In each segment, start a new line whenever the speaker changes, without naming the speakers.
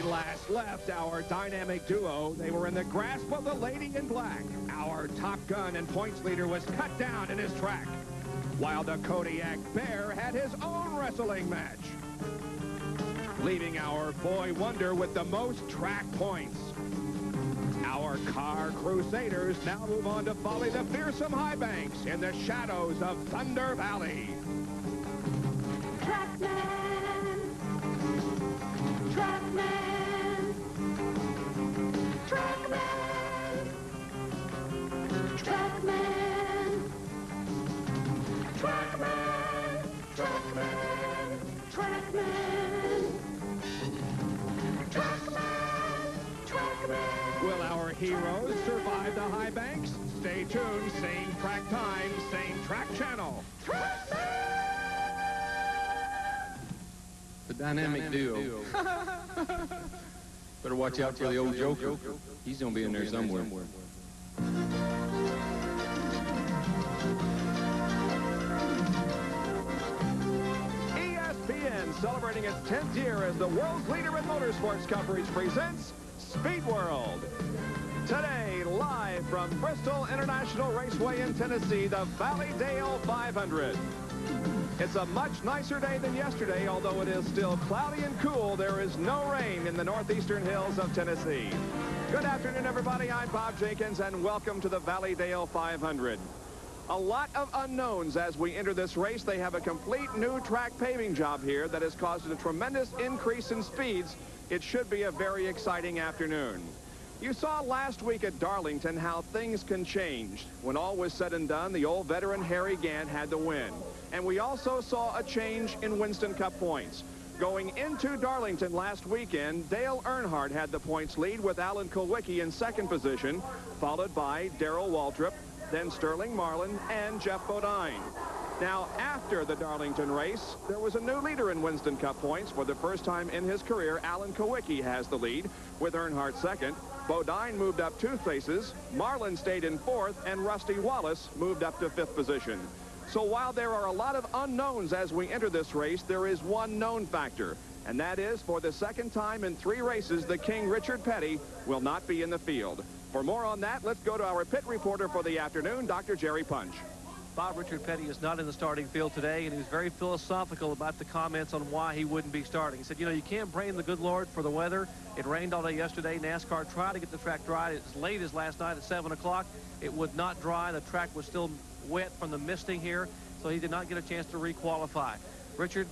last left our dynamic duo, they were in the grasp of the lady in black. Our top gun and points leader was cut down in his track, while the Kodiak Bear had his own wrestling match, leaving our boy wonder with the most track points. Our car crusaders now move on to volley the fearsome high banks in the shadows of Thunder Valley.
Trackman, Trackman, Trackman, Trackman, Trackman, Trackman, Trackman, Trackman, Trackman.
Will our heroes survive the high banks? Stay tuned. Same track time, same track channel.
The dynamic duo. Better watch out for the old Joker. He's going to be in there somewhere.
ESPN, celebrating its 10th year as the world's leader in motorsports coverage, presents Speed World. Today, live from Bristol International Raceway in Tennessee, the Valleydale 500. It's a much nicer day than yesterday, although it is still cloudy and cool. There is no rain in the northeastern hills of Tennessee. Good afternoon, everybody. I'm Bob Jenkins, and welcome to the Valleydale 500. A lot of unknowns as we enter this race. They have a complete new track paving job here that has caused a tremendous increase in speeds. It should be a very exciting afternoon. You saw last week at Darlington how things can change. When all was said and done, the old veteran Harry Gant had the win. And we also saw a change in Winston Cup points. Going into Darlington last weekend, Dale Earnhardt had the points lead with Alan KULWICKI in second position, followed by Darrell Waltrip, then Sterling Marlin, and Jeff Bodine. Now, after the Darlington race, there was a new leader in Winston Cup points. For the first time in his career, Alan KULWICKI has the lead, with Earnhardt second. Bodine moved up 2 places, Marlin stayed in 4th, and Rusty Wallace moved up to 5th position. So while there are a lot of unknowns as we enter this race, there is one known factor, and that is, for the second time in 3 races, the King Richard Petty will not be in the field. For more on that, let's go to our pit reporter for the afternoon, Dr. Jerry Punch.
Bob, Richard Petty is not in the starting field today, and he was very philosophical about the comments on why he wouldn't be starting. He said, you know, you can't blame the good Lord for the weather. It rained all day yesterday. NASCAR tried to get the track dry as late as last night at 7 o'clock. It would not dry. The track was still wet from the misting here, so he did not get a chance to requalify. Richard,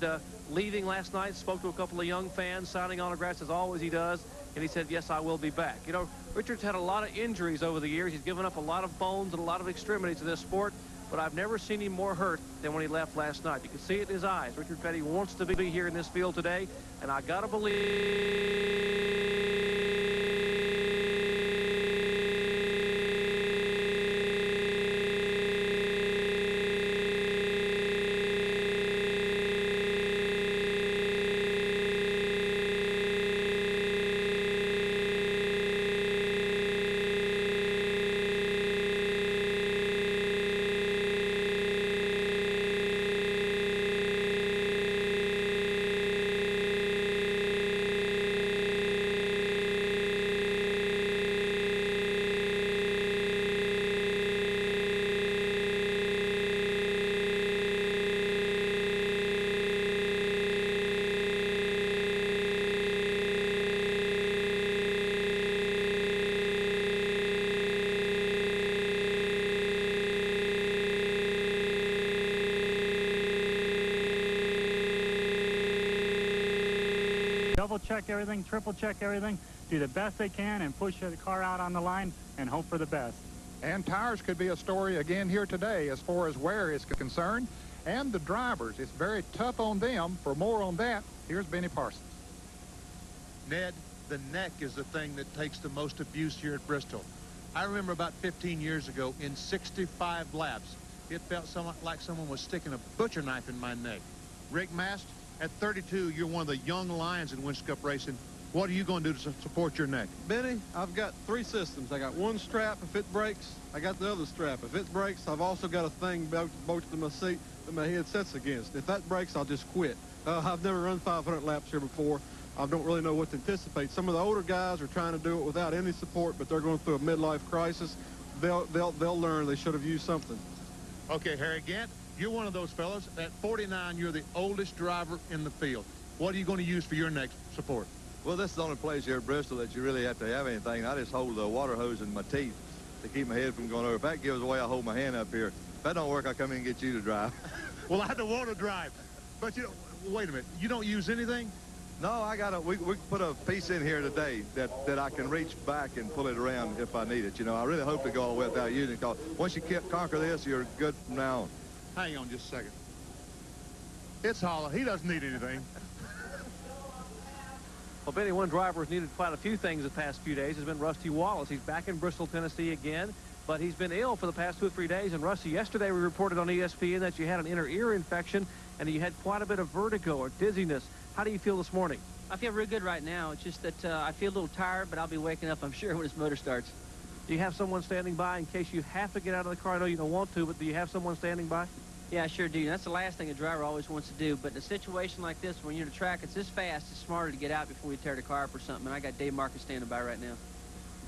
leaving last night, spoke to a couple of young fans, signing autographs as always he does, and he said, yes, I will be back. You know, Richard's had a lot of injuries over the years. He's given up a lot of bones and a lot of extremities in this sport, but I've never seen him more hurt than when he left last night. You can see it in his eyes. Richard Petty wants to be here in this field today, and I gotta believe
double check everything, triple check everything, do the best they can and push the car out on the line and hope for the best.
And tires could be a story again here today as far as wear is concerned. And the drivers, it's very tough on them. For more on that, here's Benny Parsons.
Ned, the neck is the thing that takes the most abuse here at Bristol. I remember about 15 years ago, in 65 laps, it felt somewhat like someone was sticking a butcher knife in my neck. Rick Mast, at 32, you're one of the young lions in Winston Cup racing. What are you going to do to support your neck?
Benny, I've got 3 systems. I got one strap. If it breaks, I got the other strap. If it breaks, I've also got a thing bolted to my seat that my head sets against. If that breaks, I'll just quit. I've never run 500 laps here before. I don't really know what to anticipate. Some of the older guys are trying to do it without any support, but they're going through a midlife crisis. They'll learn they should have used something.
Okay, Harry Gant, you're one of those fellas. At 49, you're the oldest driver in the field. What are you going to use for your next support?
Well, this is the only place here at Bristol that you really have to have anything. I just hold the water hose in my teeth to keep my head from going over. If that gives away, I hold my hand up here. If that don't work, I come in and get you to drive.
Well, I don't want to drive. But, you know, wait a minute. You don't use anything?
No, we put a piece in here today that I can reach back and pull it around if I need it. You know, I really hope to go all the way without using it, because once you conquer this, you're good from now on.
Hang on just a second. It's hollow. He doesn't need anything.
Well, Benny, one driver has needed quite a few things the past few days has been Rusty Wallace. He's back in Bristol, Tennessee again, but he's been ill for the past 2 or 3 days. And Rusty, yesterday we reported on ESPN that you had an inner ear infection and you had quite a bit of vertigo or dizziness. How do you feel this morning?
I feel real good right now. It's just that I feel a little tired, but I'll be waking up, I'm sure, when his motor starts.
Do you have someone standing by in case you have to get out of the car? I know you don't want to, but do you have someone standing by?
Yeah, I sure do. That's the last thing a driver always wants to do. But in a situation like this, when you're in a track, it's this fast, it's smarter to get out before you tear the car up or something. And I got Dave Marcus standing by right now.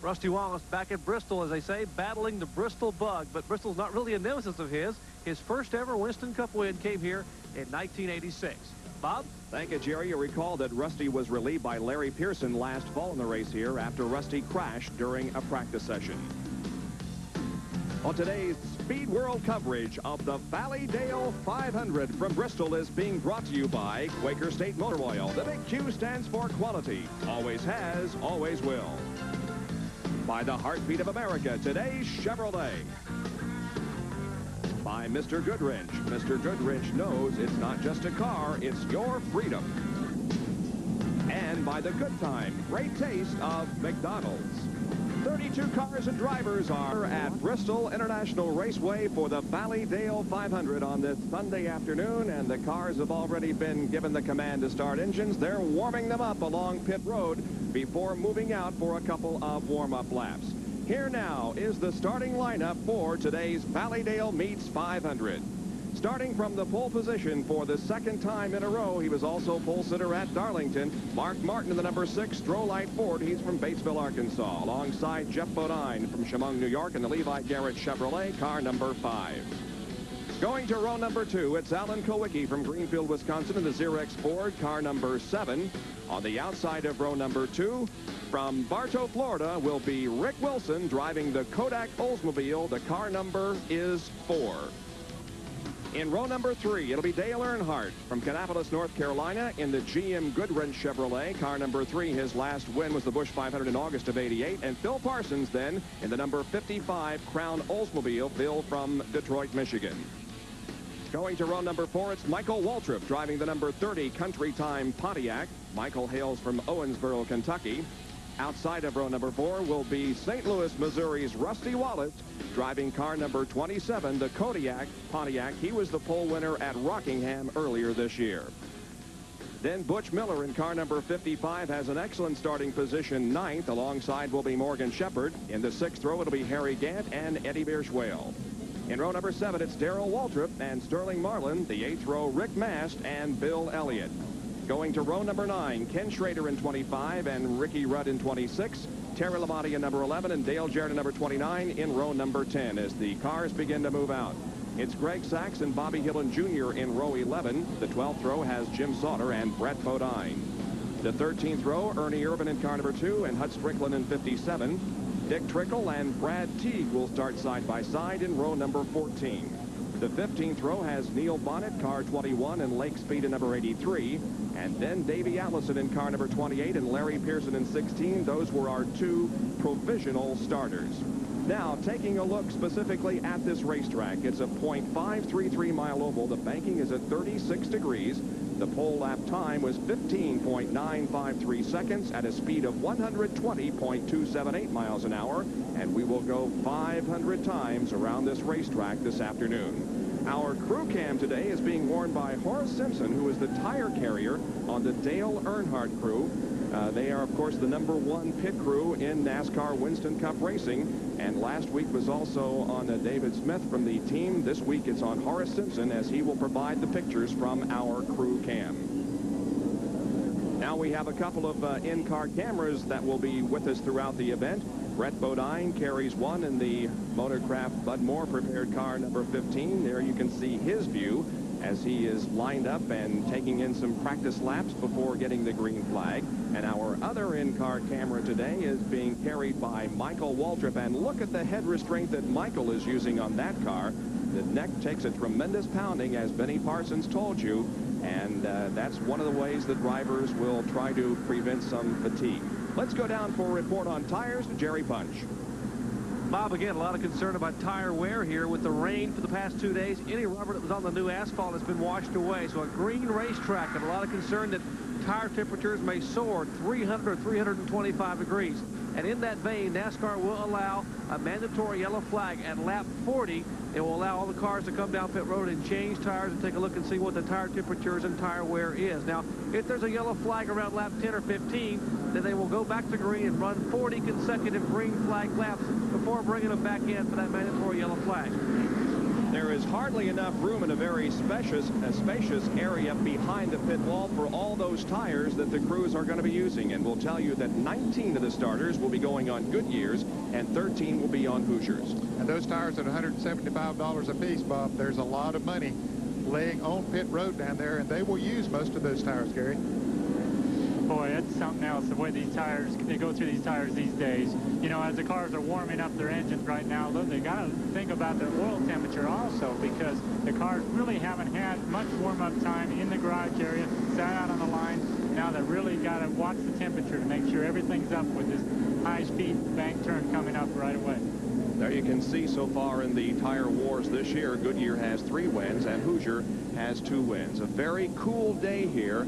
Rusty Wallace back at Bristol, as they say, battling the Bristol bug. But Bristol's not really a nemesis of his. His first ever Winston Cup win came here in 1986. Bob?
Thank you, Jerry. You recall that Rusty was relieved by Larry Pearson last fall in the race here after Rusty crashed during a practice session. On today's Speed World coverage of the Valleydale 500 from Bristol is being brought to you by Quaker State Motor Oil. The big Q stands for quality. Always has, always will. By the heartbeat of America, today's Chevrolet. By Mr. Goodrich. Mr. Goodrich knows it's not just a car, it's your freedom. And by the good time, great taste of McDonald's. 32 cars and drivers are at Bristol International Raceway for the Valleydale 500 on this Sunday afternoon, and the cars have already been given the command to start engines. They're warming them up along pit road before moving out for a couple of warm-up laps. Here now is the starting lineup for today's Valleydale Meets 500. Starting from the pole position for the second time in a row, he was also pole sitter at Darlington. Mark Martin in the number 6 Strolite Ford. He's from Batesville, Arkansas, alongside Jeff Bodine from Chemung, New York, and the Levi Garrett Chevrolet, car number 5. Going to row number 2, it's Alan KULWICKI from Greenfield, Wisconsin, in the Xerox Ford, car number 7. On the outside of row number 2, from Bartow, Florida, will be Rick Wilson driving the Kodak Oldsmobile. The car number is 4. In row number 3, it'll be Dale Earnhardt from Kannapolis, North Carolina, in the GM Goodwrench Chevrolet. Car number 3, his last win was the Busch 500 in August of '88. And Phil Parsons, then, in the number 55 Crown Oldsmobile, Phil from Detroit, Michigan. Going to row number 4, it's Michael Waltrip driving the number 30 Country Time Pontiac. Michael hails from Owensboro, Kentucky. Outside of row number 4 will be St. Louis, Missouri's Rusty Wallace driving car number 27, the Kodiak Pontiac. He was the pole winner at Rockingham earlier this year. Then Butch Miller in car number 55 has an excellent starting position, 9th. Alongside will be Morgan Shepherd. In the 6th row, it'll be Harry Gant and Eddie Bierschwale. In row number 7, it's Darrell Waltrip and Sterling Marlin. The 8th row, Rick Mast and Bill Elliott. Going to row number 9, Ken Schrader in 25 and Ricky Rudd in 26. Terry Labonte in number 11 and Dale Jarrett in number 29 in row number 10 as the cars begin to move out. It's Greg Sachs and Bobby Hillen Jr. in row 11. The 12th row has Jim Sauter and Brett Bodine. The 13th row, Ernie Irvin in car number 2 and Hut Strickland in 57. Dick Trickle and Brad Teague will start side by side in row number 14. The 15th row has Neil Bonnet, car 21, and Lake Speed in number 83. And then Davey Allison in car number 28 and Larry Pearson in 16. Those were our 2 provisional starters. Now, taking a look specifically at this racetrack, it's a .533-mile oval. The banking is at 36 degrees. The pole lap time was 15.953 seconds at a speed of 120.278 miles an hour. And we will go 500 times around this racetrack this afternoon. Our crew cam today is being worn by Horace Simpson, who is the tire carrier on the Dale Earnhardt crew. They are, of course, the number 1 pit crew in NASCAR Winston Cup racing. And last week was also on David Smith from the team. This week it's on Horace Simpson as he will provide the pictures from our crew cam. Now we have a couple of in-car cameras that will be with us throughout the event. Brett Bodine carries one in the Motorcraft Bud Moore prepared car number 15. There you can see his view as he is lined up and taking in some practice laps before getting the green flag. And our other in-car camera today is being carried by Michael Waltrip. And look at the head restraint that Michael is using on that car. The neck takes a tremendous pounding, as Benny Parsons told you. And that's one of the ways the drivers will try to prevent some fatigue. Let's go down for a report on tires to Jerry Punch.
Bob, again, a lot of concern about tire wear here with the rain for the past 2 days. Any rubber that was on the new asphalt has been washed away. So a green racetrack, and a lot of concern that tire temperatures may soar 300 or 325 degrees. And in that vein, NASCAR will allow a mandatory yellow flag at lap 40. It will allow all the cars to come down pit road and change tires and take a look and see what the tire temperatures and tire wear is. Now, if there's a yellow flag around lap 10 or 15, then they will go back to green and run 40 consecutive green flag laps before bringing them back in for that mandatory yellow flag.
There is hardly enough room in a very spacious area behind the pit wall for all those tires that the crews are going to be using. And we'll tell you that 19 of the starters will be going on Goodyears and 13 will be on Hoosiers.
And those tires at $175 a piece, Bob, there's a lot of money laying on pit road down there, and they will use most of those tires, Gary.
Boy, that's something else, the way these tires, they go through these tires these days. You know, as the cars are warming up their engines right now, they got to think about their oil temperature also, because the cars really haven't had much warm-up time in the garage area, sat out on the line. Now they really got to watch the temperature to make sure everything's up with this high-speed bank turn coming up right away.
There you can see so far in the tire wars this year, Goodyear has 3 wins and Hoosier has 2 wins. A very cool day here.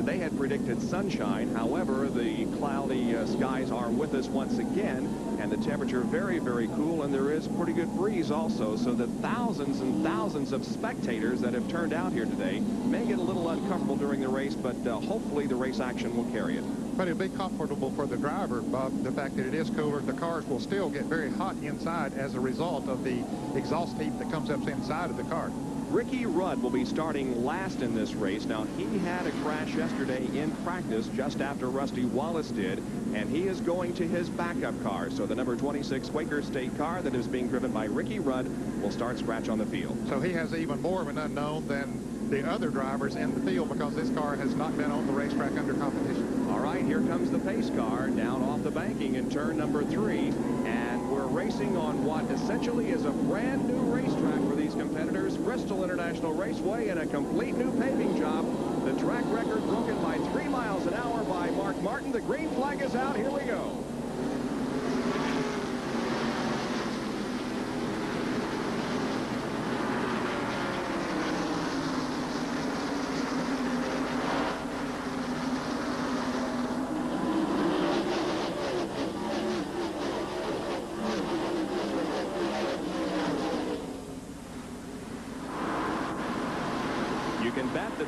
They had predicted sunshine. However, the cloudy skies are with us once again, and the temperature very, very cool, and there is a pretty good breeze also, so the thousands and thousands of spectators that have turned out here today may get a little uncomfortable during the race, but hopefully the race action will carry it.
But it'll be comfortable for the driver, Bob. The fact that it is cooler, the cars will still get very hot inside as a result of the exhaust heat that comes up inside of the car.
Ricky Rudd will be starting last in this race. Now, he had a crash yesterday in practice just after Rusty Wallace did, and he is going to his backup car. So the number 26 Quaker State car that is being driven by Ricky Rudd will start scratch on the field.
So he has even more of an unknown than the other drivers in the field, because this car has not been on the racetrack under competition.
All right, here comes the pace car down off the banking in turn number 3, and we're racing on what essentially is a brand new racetrack for these competitors, Bristol International Raceway, and a complete new paving job. The track record broken by 3 miles an hour by Mark Martin. The green flag is out. Here we go.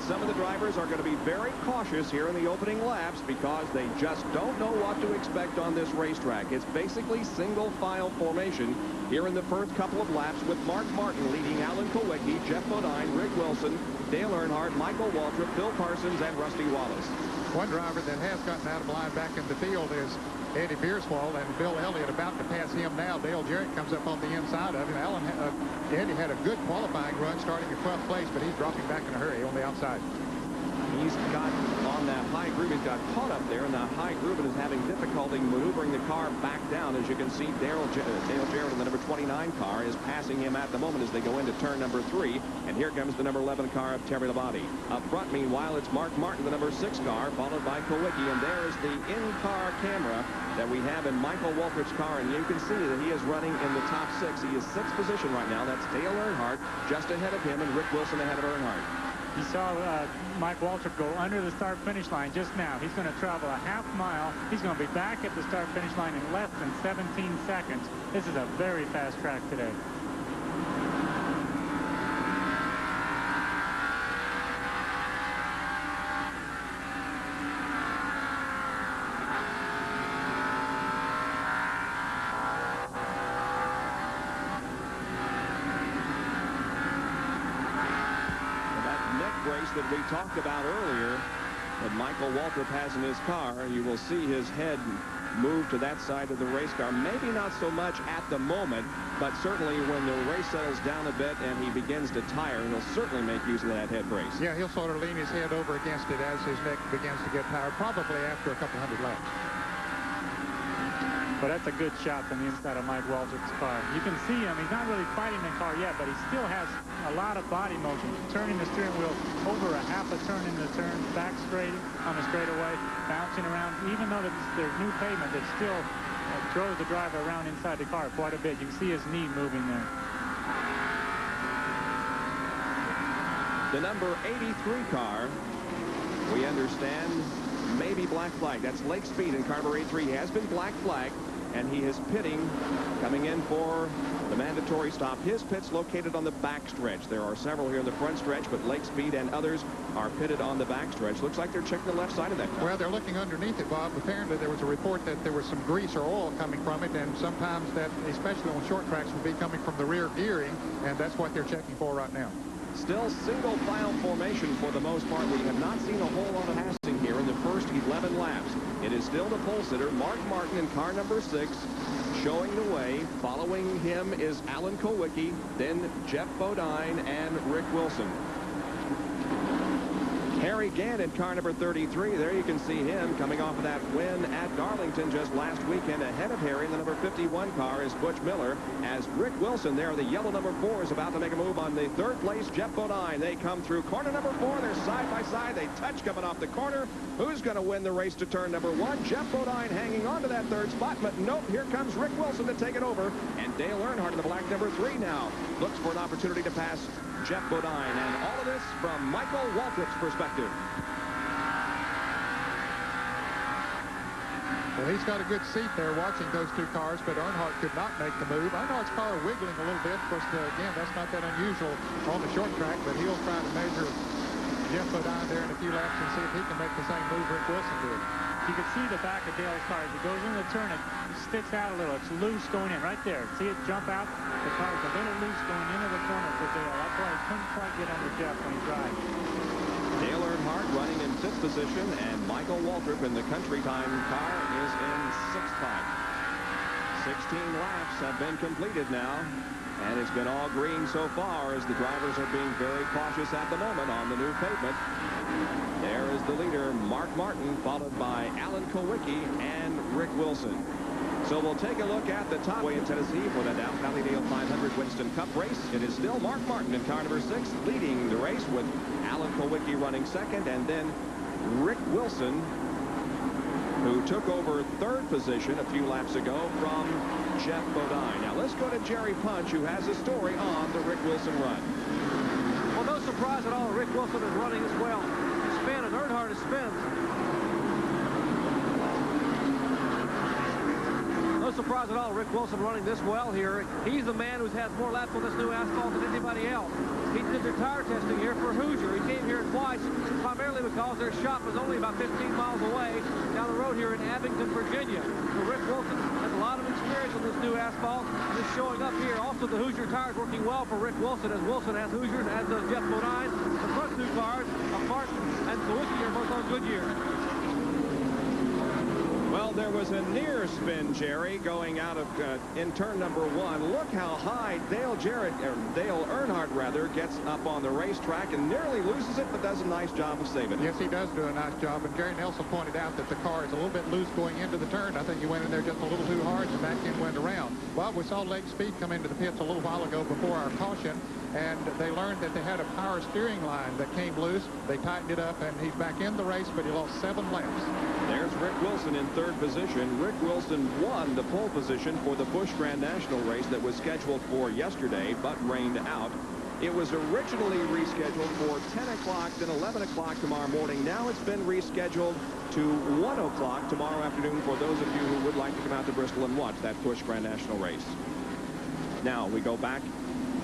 Some of the drivers are going to be very cautious here in the opening laps because they just don't know what to expect on this racetrack. It's basically single file formation here in the first couple of laps, with Mark Martin leading Alan KULWICKI, Jeff Bodine, Rick Wilson, Dale Earnhardt, Michael Waltrip, Phil Parsons, and Rusty Wallace.
One driver that has gotten out of line back in the field is Eddie Beerswald, and Bill Elliott about to pass him now. Dale Jarrett comes up on the inside of him. Eddie had a good qualifying run starting in 12th place, but he's dropping back in a hurry on the outside.
He's got on that high groove. He's got caught up there in that high groove and is having difficulty maneuvering the car back down. As you can see, Dale Jarrett in the number 29 car is passing him at the moment as they go into turn number 3. And here comes the number 11 car of Terry Labonte. Up front, meanwhile, it's Mark Martin, the number 6 car, followed by KULWICKI. And there's the in-car camera that we have in Michael Waltrip's car. And you can see that he is running in the top 6. He is 6th position right now. That's Dale Earnhardt just ahead of him, and Rick Wilson ahead of Earnhardt.
You saw Mike Waltrip go under the start-finish line just now. He's going to travel a half mile. He's going to be back at the start-finish line in less than 17 seconds. This is a very fast track today.
That we talked about earlier that Michael Waltrip has in his car. You will see his head move to that side of the race car. Maybe not so much at the moment, but certainly when the race settles down a bit and he begins to tire, he'll certainly make use of that head brace.
Yeah, he'll sort of lean his head over against it as his neck begins to get tired, probably after a couple hundred laps.
But that's a good shot from the inside of Mike Waltrip's car. You can see him. He's not really fighting the car yet, but he still has a lot of body motion. Turning the steering wheel over a half a turn in the turn, back straight on the straightaway, bouncing around. Even though there's new pavement, it still throws the driver around inside the car quite a bit. You can see his knee moving there.
The number 83 car, we understand, maybe black flag. That's Lake Speed in car number 83. He has been black flagged, and he is pitting, coming in for the mandatory stop. His pit's located on the back stretch. There are several here in the front stretch, but Lake Speed and others are pitted on the back stretch. Looks like they're checking the left side of that car.
Well, they're looking underneath it, Bob. Apparently, there was a report that there was some grease or oil coming from it, and sometimes that, especially on short tracks, will be coming from the rear gearing, and that's what they're checking for right now.
Still single file formation for the most part. We have not seen a whole lot of passing here in the first 11 laps. It is still the pole sitter, Mark Martin, in car number 6, showing the way. Following him is Alan KULWICKI, then Jeff Bodine, and Rick Wilson. Harry Gant in car number 33. There you can see him coming off of that win at Darlington just last weekend. Ahead of Harry in the number 51 car is Butch Miller, as Rick Wilson there, the yellow number 4, is about to make a move on the third place, Jeff Bodine. They come through corner number 4. They're side by side. They touch coming off the corner. Who's going to win the race to turn number 1? Jeff Bodine hanging on to that third spot, but nope, here comes Rick Wilson to take it over. And Dale Earnhardt in the black number 3 now looks for an opportunity to pass Jeff Bodine. And all of this from Michael Waltrip's perspective.
Well, he's got a good seat there watching those two cars, but Earnhardt could not make the move. Earnhardt's car wiggling a little bit. Of course, again, that's not that unusual on the short track, but he'll try to measure Jeff Bodine there in a few laps and see if he can make the same move Rick Wilson did.
You can see the back of Dale's car. As it goes in the turn, it sticks out a little. It's loose going in right there. See it jump out? The car's a little loose going into the corner for Dale. That's why he couldn't quite get under Jeff when he drives.
Dale Earnhardt running in 6th position, and Michael Waltrip in the country time car is in 6th spot. 16 laps have been completed now, and it's been all green so far as the drivers are being very cautious at the moment on the new pavement. There is the leader, Mark Martin, followed by Alan KULWICKI and Rick Wilson. So we'll take a look at the top way in Tennessee for the Dow Valleydale 500 Winston Cup race. It is still Mark Martin in car number 6 leading the race, with Alan KULWICKI running second, and then Rick Wilson, who took over 3rd position a few laps ago from Jeff Bodine. Now let's go to Jerry Punch, who has a story on the Rick Wilson run.
Well, no surprise at all. Rick Wilson is running as well. Spin, and Earnhardt is spin. No surprise at all. Rick Wilson running this well here. He's the man who's had more laps on this new asphalt than anybody else. He did their tire testing here for Hoosier. He came here twice, primarily because their shop is only about 15 miles away down the road here in Abington, Virginia. So Rick Wilson has a lot of experience on this new asphalt. Just showing up here. Also, the Hoosier tires working well for Rick Wilson, as Wilson has Hoosier and as does Jeff Bodine. The front two cars of Martin and KULWICKI are both on Goodyear.
Well, there was a near spin, Jerry, going out of in turn number 1. Look how high Dale Earnhardt rather gets up on the racetrack and nearly loses it, but does a nice job of saving it.
Yes, he does do a nice job, and Gary Nelson pointed out that the car is a little bit loose going into the turn. I think he went in there just a little too hard, and the back end went around. Bob, we saw Lake Speed come into the pits a little while ago before our caution, and they learned that they had a power steering line that came loose. They tightened it up, and he's back in the race, but he lost 7 laps.
There's Rick Wilson in 3rd position. Rick Wilson won the pole position for the Busch Grand National race that was scheduled for yesterday, but rained out. It was originally rescheduled for 10 o'clock, then 11 o'clock tomorrow morning. Now it's been rescheduled to 1 o'clock tomorrow afternoon for those of you who would like to come out to Bristol and watch that Busch Grand National race. Now we go back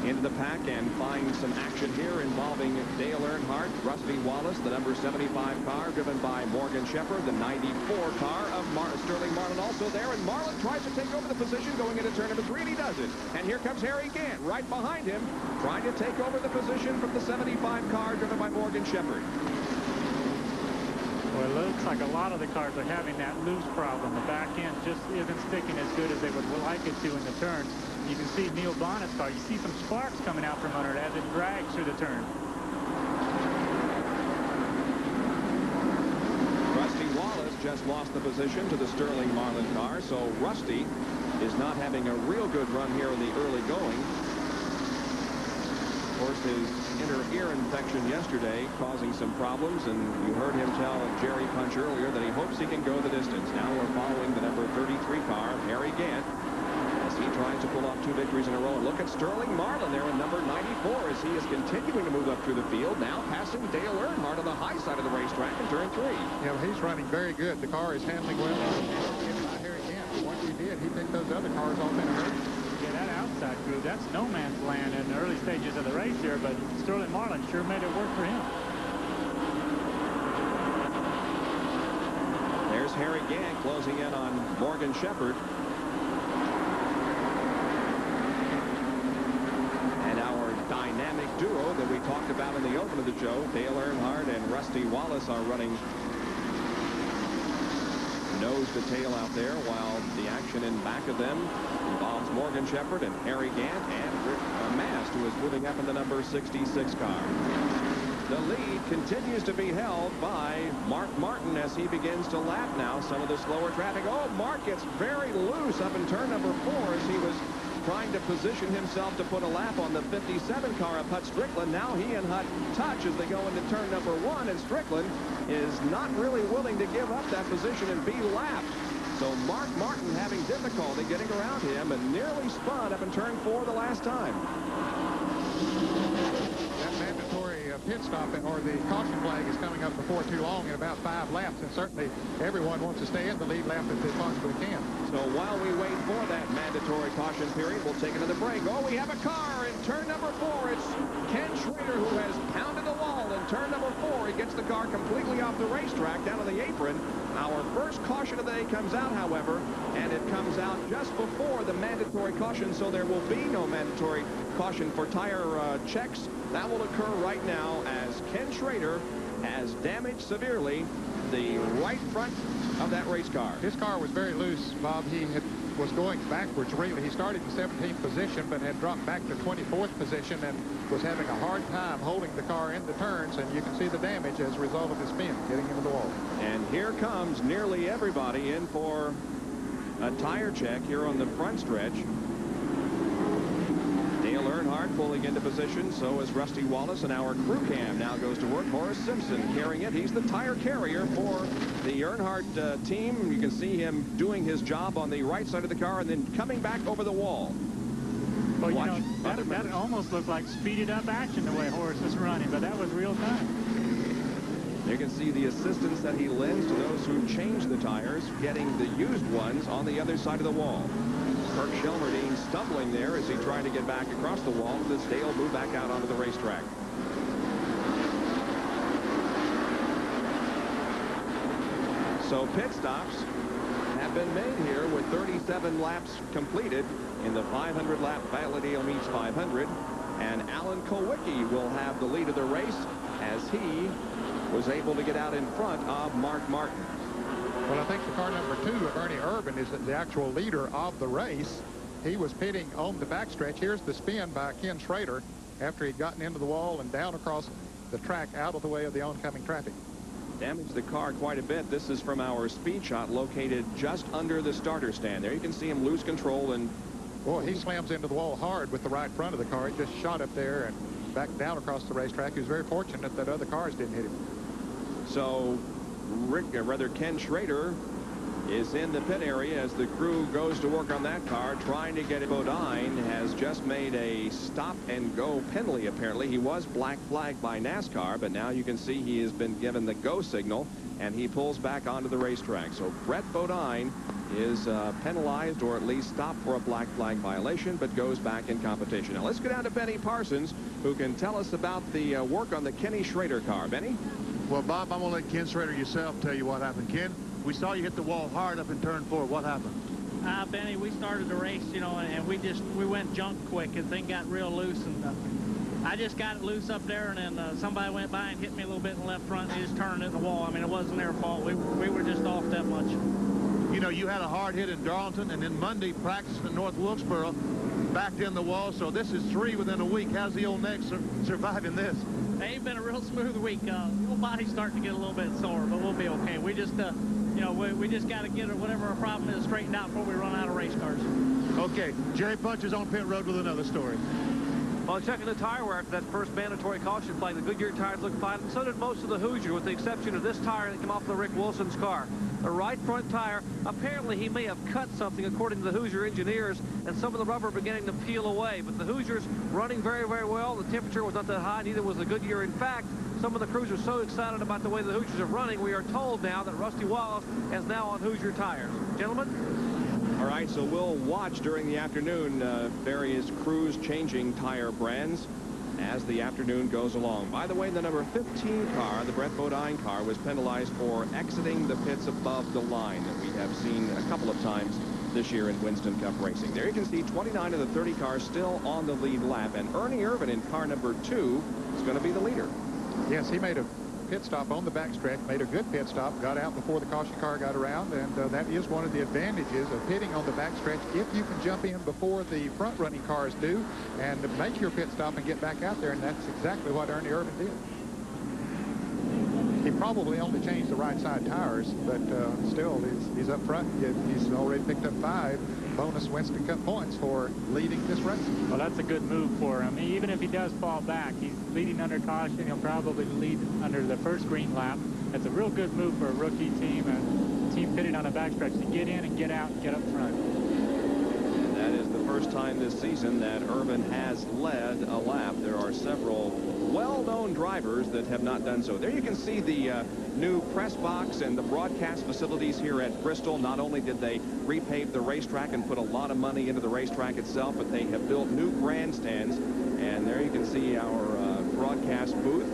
into the pack and find some action here involving Dale Earnhardt, Rusty Wallace, the number 75 car driven by Morgan Shepherd, the 94 car of Sterling Marlin also there, and Marlin tries to take over the position going into turn number 3, and he does it. And here comes Harry Gant right behind him, trying to take over the position from the 75 car driven by Morgan Shepherd.
Well, it looks like a lot of the cars are having that loose problem. The back end just isn't sticking as good as they would like it to in the turns. You can see Neil Bonnet's car. You see some sparks coming out from under it as it drags through the turn.
Rusty Wallace just lost the position to the Sterling Marlin car, so Rusty is not having a real good run here in the early going. Of course, his inner ear infection yesterday causing some problems, and you heard him tell Jerry Punch earlier that he hopes he can go the distance. Now we're following the number 33 car, Harry Gant, as he tries to pull off 2 victories in a row. And look at Sterling Marlin there in number 94 as he is continuing to move up through the field, now passing Dale Earnhardt on the high side of the racetrack in turn 3.
Yeah, well, he's running very good. The car is handling well. By Harry Gant. Once he did, he picked those other cars off in a hurry.
Yeah, that outside group, that's no man's land in the early stages of the race here, but Sterling Marlin sure made it work for him.
There's Harry Gant closing in on Morgan Shepherd. And our dynamic duo that we talked about in the open of the show, Dale Earnhardt and Rusty Wallace, are running nose to tail out there, while the action in back of them involves Morgan Shepherd and Harry Gant and Rick Mast, who is moving up in the number 66 car. The lead continues to be held by Mark Martin as he begins to lap now some of the slower traffic. Oh, Mark gets very loose up in turn number 4 as he was trying to position himself to put a lap on the 57 car of Hut Strickland. Now he and Hut touch as they go into turn number 1, and Strickland is not really willing to give up that position and be lapped. So Mark Martin having difficulty getting around him and nearly spun up in turn 4 the last time.
That mandatory pit stop, or the caution flag, is coming up before too long in about 5 laps, and certainly everyone wants to stay in the lead lap if they possibly can. So
while we wait for that mandatory caution period, we'll take another break. Oh, we have a car in turn number 4. It's Ken Schrader who has pounded the wall in turn number 4. He gets the car completely off the racetrack down to the apron. Our first caution of the day comes out, however, and it comes out just before the mandatory caution, so there will be no mandatory caution for tire checks. That will occur right now as Ken Schrader has damaged severely the right front of that race car.
His car was very loose, Bob. He was going backwards, really. He started in 17th position, but had dropped back to 24th position and was having a hard time holding the car in the turns, and you can see the damage as a result of the spin getting into the wall.
And here comes nearly everybody in for a tire check here on the front stretch. Dale Earnhardt pulling into position, so is Rusty Wallace, and our crew cam now goes to work. Horace Simpson carrying it. He's the tire carrier for the Earnhardt team. You can see him doing his job on the right side of the car and then coming back over the wall.
Well, you know, that almost looked like speeded up action the way Horace was running, but that was real time.
You can see the assistance that he lends to those who change the tires, getting the used ones on the other side of the wall. Kirk Shelmerdine stumbling there as he tried to get back across the wall. This Dale move back out onto the racetrack. So pit stops have been made here with 37 laps completed in the 500-lap Valleydale Meets 500. And Alan Kulwicki will have the lead of the race as he was able to get out in front of Mark Martin.
Well, I think the car number 2 of Ernie Urban is the actual leader of the race. He was pitting on the backstretch. Here's the spin by Ken Schrader after he'd gotten into the wall and down across the track out of the way of the oncoming traffic.
Damaged the car quite a bit. This is from our speed shot located just under the starter stand. There you can see him lose control and...
Boy, he slams into the wall hard with the right front of the car. He just shot up there and back down across the racetrack. He was very fortunate that other cars didn't hit him.
So Ken Schrader is in the pit area as the crew goes to work on that car, trying to get it. Bodine has just made a stop-and-go penalty, apparently. He was black flagged by NASCAR, but now you can see he has been given the go signal, and he pulls back onto the racetrack. So Brett Bodine is penalized, or at least stopped for a black flag violation, but goes back in competition. Now let's go down to Benny Parsons, who can tell us about the work on the Kenny Schrader car. Benny?
Well, Bob, I'm going to let Ken Schrader yourself tell you what happened. Ken, we saw you hit the wall hard up in turn 4. What happened?
Benny, we started the race, you know, and we went junk quick, and thing got real loose, and I just got it loose up there, and then somebody went by and hit me a little bit in the left front, and they just turned it in the wall. I mean, it wasn't their fault. We were just off that much.
You know, you had a hard hit in Darlington, and then Monday practiced in North Wilkesboro, backed in the wall, so this is 3 within a week. How's the old neck surviving this?
It ain't been a real smooth week. The old body's starting to get a little bit sore, but we'll be okay. We just, you know, we just got to get whatever our problem is straightened out before we run out of race cars.
Okay, Jerry Punch is on pit road with another story.
Well, checking the tire wear after that first mandatory caution flag, the Goodyear tires looked fine, and so did most of the Hoosier, with the exception of this tire that came off of Rick Wilson's car. The right front tire, apparently he may have cut something, according to the Hoosier engineers, and some of the rubber beginning to peel away. But the Hoosiers running very, very well. The temperature was not that high, neither was the Goodyear. In fact, some of the crews are so excited about the way the Hoosiers are running, we are told now that Rusty Wallace is now on Hoosier tires. Gentlemen?
All right, so we'll watch during the afternoon various crews changing tire brands as the afternoon goes along. By the way, the number 15 car, the Brett Bodine car, was penalized for exiting the pits above the line that we have seen a couple of times this year in Winston Cup racing. There you can see 29 of the 30 cars still on the lead lap, and Ernie Irvin in car number 2 is going to be the leader.
Yes, he made a pit stop on the backstretch, made a good pit stop, got out before the caution car got around, and that is one of the advantages of pitting on the backstretch. If you can jump in before the front-running cars do and make your pit stop and get back out there, and that's exactly what Ernie Irvin did. He probably only changed the right side tires, but still, he's up front. He's already picked up 5 bonus Winston Cup points for leading this race.
Well, that's a good move for him. Even if he does fall back, he's leading under caution. He'll probably lead under the first green lap. That's a real good move for a rookie team, a team pitted on a backstretch, to get in and get out and get up front.
And that is the first time this season that Irvin has led a lap. There are several well-known drivers that have not done so. There you can see the new press box and the broadcast facilities here at Bristol. Not only did they repave the racetrack and put a lot of money into the racetrack itself, but they have built new grandstands. And there you can see our broadcast booth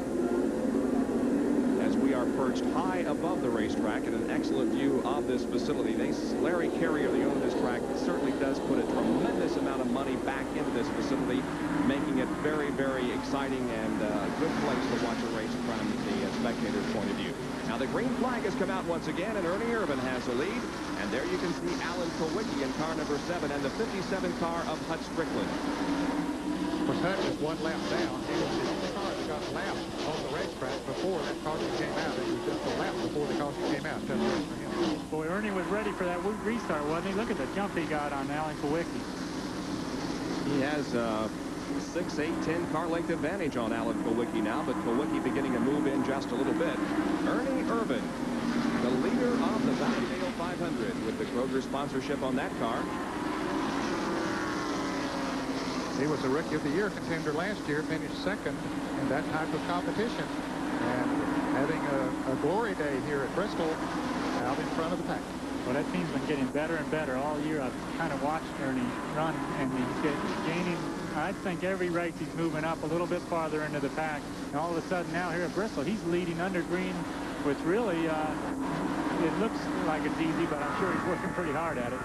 as we are perched high above the racetrack and an excellent view of this facility. Larry Carrier, the owner of this track, certainly does put a tremendous amount of money back into this facility, making it very, very exciting and a good place to watch a race from the spectator's point of view. Now the green flag has come out once again, and Ernie Irvin has the lead. And there you can see Alan KULWICKI in car number 7 and the 57 car of Hut Strickland.
Of course, Hut was 1 lap down. He was the only car that got lapped on the racetrack before that caution came out. It was just a lap before the caution came out. Tough race for him.
Boy, Ernie was ready for that restart, wasn't he? Look at the jump he got on Alan KULWICKI.
He has 6, 8, 10 car length advantage on Alan KULWICKI now, but KULWICKI beginning to move in just a little bit. Ernie Irvin, the leader of the Valleydale 500 with the Kroger sponsorship on that car.
He was the Rookie of the Year contender last year, finished 2nd in that type of competition, and having a glory day here at Bristol out in front of the pack.
Well, that team's been getting better and better all year. I've kind of watched Ernie run, and he's gaining. I think every race he's moving up a little bit farther into the pack, and all of a sudden now here at Bristol, he's leading under green, which really, it looks like it's easy, but I'm sure he's working pretty hard at it.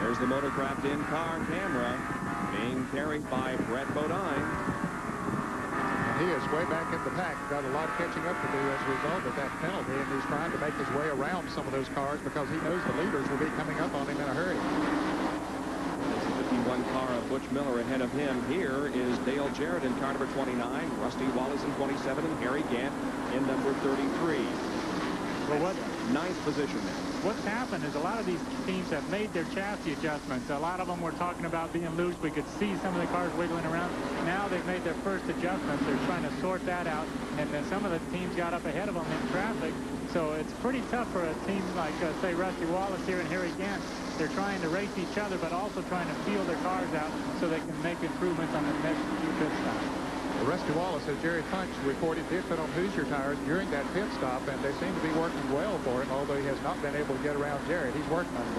There's the Motorcraft in-car camera being carried by Brett Bodine.
He is way back in the pack. Got a lot of catching up to do as a result of that penalty, and he's trying to make his way around some of those cars because he knows the leaders will be coming up on him in a hurry.
There's the 51 car of Butch Miller ahead of him. Here is Dale Jarrett in car number 29, Rusty Wallace in 27, and Harry Gant in number 33.
Well,
ninth position now.
What's happened is a lot of these teams have made their chassis adjustments. A lot of them were talking about being loose. We could see some of the cars wiggling around. Now they've made their first adjustments. They're trying to sort that out. And then some of the teams got up ahead of them in traffic. So it's pretty tough for a team like, say, Rusty Wallace here and Harry Gant. They're trying to race each other, but also trying to feel their cars out so they can make improvements on the next few pit stops.
Rusty Wallace, as Jerry Punch reported, did put on Hoosier tires during that pit stop, and they seem to be working well for him, although he has not been able to get around Jarrett. He's working on it.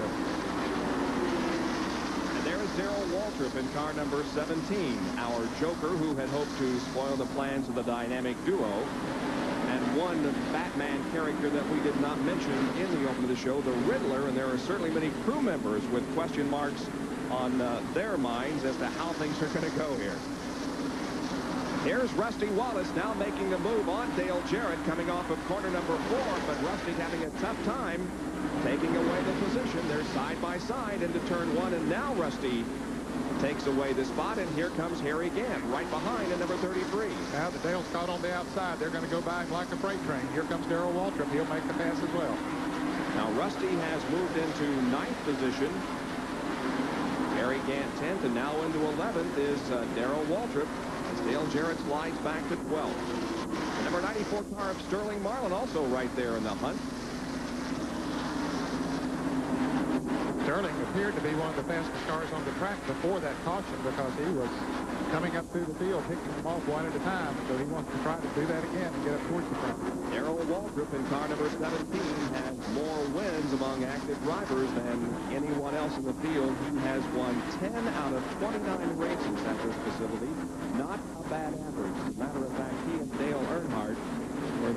And there is Darrell Waltrip in car number 17, our joker who had hoped to spoil the plans of the dynamic duo. And one Batman character that we did not mention in the open of the show, the Riddler, and there are certainly many crew members with question marks on their minds as to how things are going to go here. Here's Rusty Wallace now making the move on Dale Jarrett coming off of corner number 4, but Rusty having a tough time taking away the position. They're side by side into turn 1, and now Rusty takes away the spot, and here comes Harry Gant right behind at number 33.
Now the Dale's caught on the outside. They're going to go by him like a freight train. Here comes Darrell Waltrip. He'll make the pass as well.
Now Rusty has moved into 9th position. Harry Gant 10th, and now into 11th is Darrell Waltrip as Dale Jarrett slides back to 12th. The number 94 car of Sterling Marlin also right there in the hunt.
Sterling appeared to be one of the fastest cars on the track before that caution because he was coming up through the field, picking them off one at a time. So he wants to try to do that again and get up towards the front.
Darrell Waltrip in car number 17 has more wins among active drivers than anyone else in the field. He has won 10 out of 29 races at this facility. Not a bad average. As a matter of fact, he and Dale Earnhardt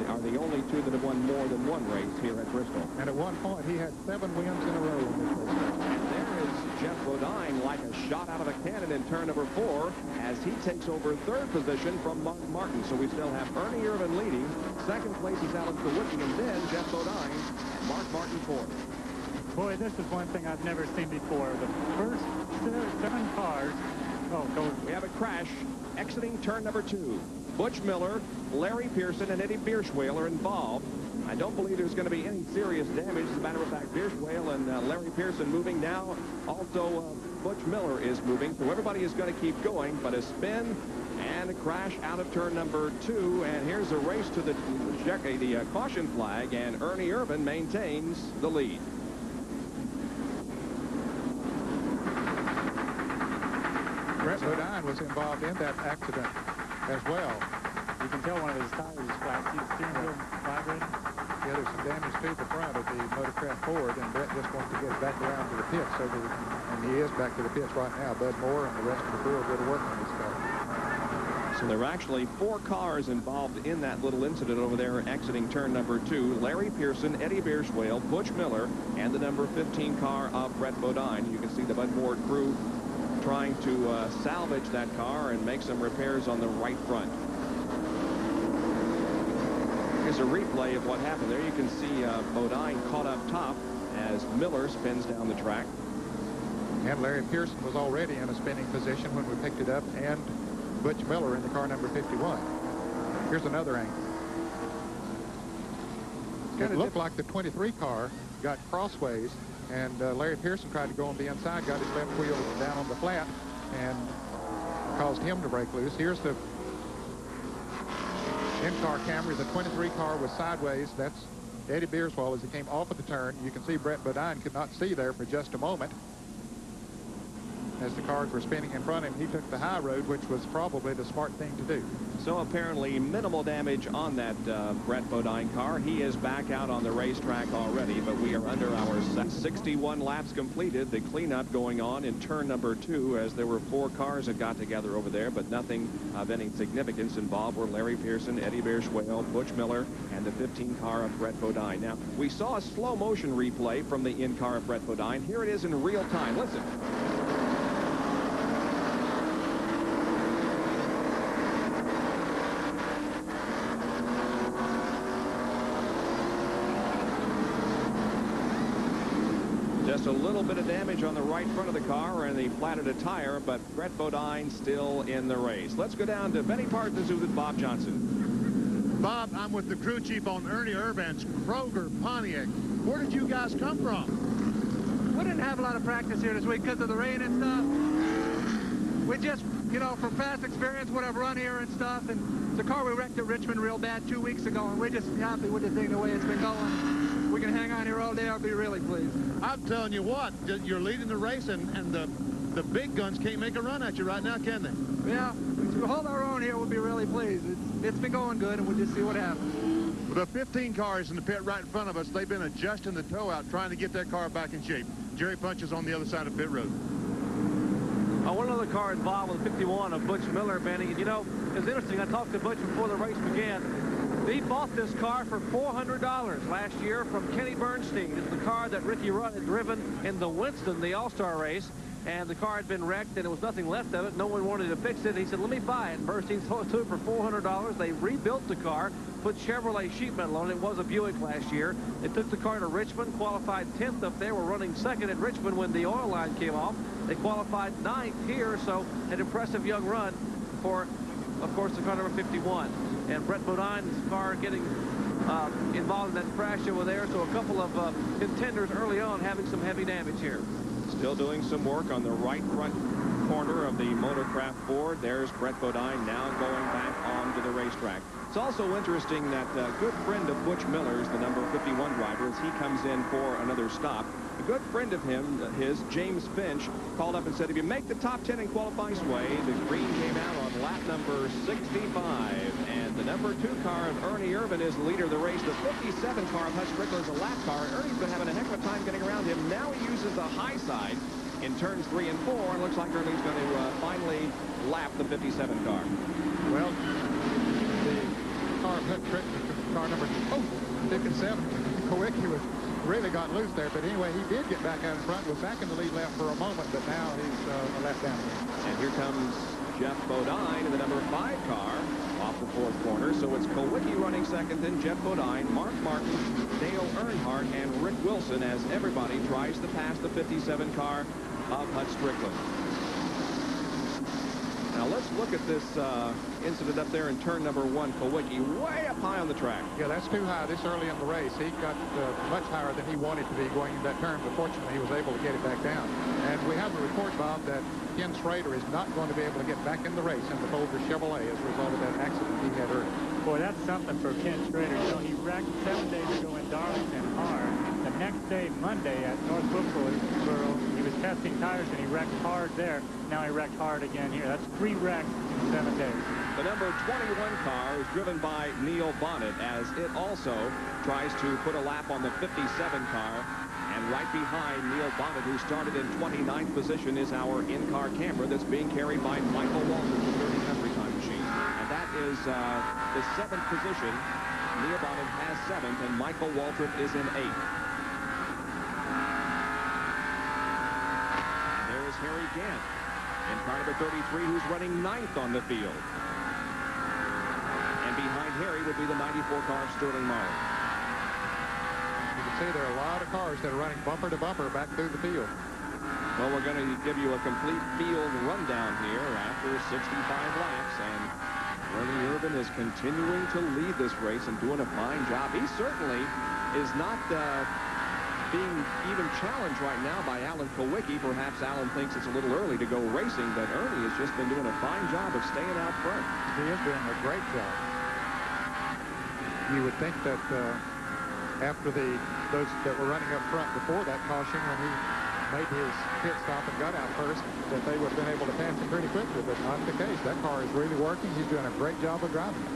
are the only two that have won more than one race here at Bristol.
And at one point, he had 7 wins in a row in this race.
And there is Jeff Bodine like a shot out of a cannon in turn number 4 as he takes over 3rd position from Mark Martin. So we still have Ernie Irvin leading. 2nd place is Alex KULWICKI, and then Jeff Bodine and Mark Martin 4th.
Boy, this is one thing I've never seen before. The first 7 cars.
We have a crash exiting turn number 2. Butch Miller, Larry Pearson, and Eddie Bierschwale are involved. I don't believe there's going to be any serious damage. As a matter of fact, Bierschwale and Larry Pearson moving now. Also, Butch Miller is moving. So everybody is going to keep going, but a spin and a crash out of turn number 2. And here's a race to the caution flag, and Ernie Irvin maintains the lead.
Brett Bodine was involved in that accident as well.
You can tell one of his tires is flat. See the steering wheel vibrating?
Yeah, there's some damage to the front of the Motorcraft Ford, and Brett just wants to get back around to the pits so that and he is back to the pits right now. Bud Moore and the rest of the crew are going to work on this car.
So there are actually 4 cars involved in that little incident over there exiting turn number 2. Larry Pearson, Eddie Bierschwale, Butch Miller, and the number 15 car of Brett Bodine. You can see the Bud Moore crew trying to salvage that car and make some repairs on the right front. Here's a replay of what happened there. You can see Bodine caught up top as Miller spins down the track.
And Larry Pearson was already in a spinning position when we picked it up, and Butch Miller in the car number 51. Here's another angle. It looked like the 23 car got crossways, and Larry Pearson tried to go on the inside, got his left wheel down on the flat, and caused him to break loose. Here's the in-car camera. The 23 car was sideways. That's Eddie Bierschwale as he came off of the turn. You can see Brett Bodine could not see there for just a moment. As the cars were spinning in front of him, he took the high road, which was probably the smart thing to do.
So apparently minimal damage on that Brett Bodine car. He is back out on the racetrack already, but we are under our 61 laps completed. The cleanup going on in turn number 2 as there were 4 cars that got together over there, but nothing of any significance involved were Larry Pearson, Eddie Bierschwale, Butch Miller, and the 15 car of Brett Bodine. Now, we saw a slow motion replay from the in-car of Brett Bodine. Here it is in real time. Listen. Just a little bit of damage on the right front of the car, and he flattened a tire, but Brett Bodine still in the race. Let's go down to Benny Parsons with Bob Johnson.
Bob, I'm with the crew chief on Ernie Irvin's Kroger Pontiac. Where did you guys come from?
We didn't have a lot of practice here this week because of the rain and stuff. We just, you know, from past experience, would have run here and stuff, and the car we wrecked at Richmond real bad 2 weeks ago, and we're just happy with the thing the way it's been going. We can hang on here all day. I'll be really pleased.
I'm telling you what, you're leading the race, and the big guns can't make a run at you right now, can they?
Yeah, if we hold our own here, we'll be really pleased. It's been going good, and we'll just see what happens.
The 15 cars in the pit right in front of us, they've been adjusting the tow out, trying to get that car back in shape. Jerry Punch is on the other side of pit road.
One other car involved with 51 of Butch Miller, Benny. You know, it's interesting. I talked to Butch before the race began. He bought this car for $400 last year from Kenny Bernstein. It's the car that Ricky Rudd had driven in the Winston, the All-Star race. and the car had been wrecked, and there was nothing left of it. No one wanted to fix it. He said, let me buy it. And Bernstein sold it to him for $400. They rebuilt the car, put Chevrolet sheet metal on it. It was a Buick last year. They took the car to Richmond, qualified 10th up there. Were running second at Richmond when the oil line came off. They qualified 9th here, so an impressive young run for, of course, the car number 51. And Brett Bodine's car getting involved in that crash over there, so a couple of contenders early on having some heavy damage here.
Still doing some work on the right front corner of the Motorcraft board. There's Brett Bodine now going back onto the racetrack. It's also interesting that a good friend of Butch Miller's, the number 51 driver, as he comes in for another stop. A good friend of his, James Finch, called up and said, if you make the top 10 in qualifying sway, the green came out on lap number 65. And the number 2 car of Ernie Irvin is the leader of the race. The 57 car of Hutch Strickler is a lap car. And Ernie's been having a heck of a time getting around him. Now he uses the high side in turns 3 and 4. And looks like Ernie's going to finally lap the 57 car.
Well, the car of Hutch Strickler, car number 57, KULWICKI was really got loose there, but anyway, he did get back out in front, was back in the lead lap for a moment, but now he's a lap down here.
And here comes Jeff Bodine in the number 5 car off the 4th corner. So it's KULWICKI running second, then Jeff Bodine, Mark Martin, Dale Earnhardt, and Rick Wilson as everybody tries to pass the 57 car of Hutch Strickland. Now let's look at this incident up there in turn number 1. KULWICKI way up high on the track.
Yeah, that's too high this early in the race. He got much higher than he wanted to be going into that turn, but fortunately he was able to get it back down. And we have a report, Bob, that Ken Schrader is not going to be able to get back in the race in the Boulder Chevrolet as a result of that accident he had earlier.
Boy, that's something for Ken Schrader. You know, he wrecked 7 days ago in Darlington hard. The next day, Monday, at North Brooksboro, he was testing tires and he wrecked hard there. Now he wrecked hard again here. That's 3 wrecks in 7 days.
The number 21 car is driven by Neil Bonnet as it also tries to put a lap on the 57 car. And right behind Neil Bonnet, who started in 29th position, is our in-car camera that's being carried by Michael Waltrip, the 30 Country Time machine. And that is the 7th position. Neil Bonnet has 7th, and Michael Waltrip is in 8th. And there is Harry Gant in car number 33, who's running 9th on the field. And behind Harry would be the 94 car of Sterling Marlin.
See, there are a lot of cars that are running bumper to bumper back through the field.
Well, we're going to give you a complete field rundown here after 65 laps, and Ernie Irvin is continuing to lead this race and doing a fine job. He certainly is not being even challenged right now by Alan KULWICKI. Perhaps Alan thinks it's a little early to go racing, but Ernie has just been doing a fine job of staying out front.
He is doing a great job. You would think that after those that were running up front before that caution, when he made his pit stop and got out first, that they would have been able to pass him pretty quickly, but not the case. That car is really working. He's doing a great job of driving it.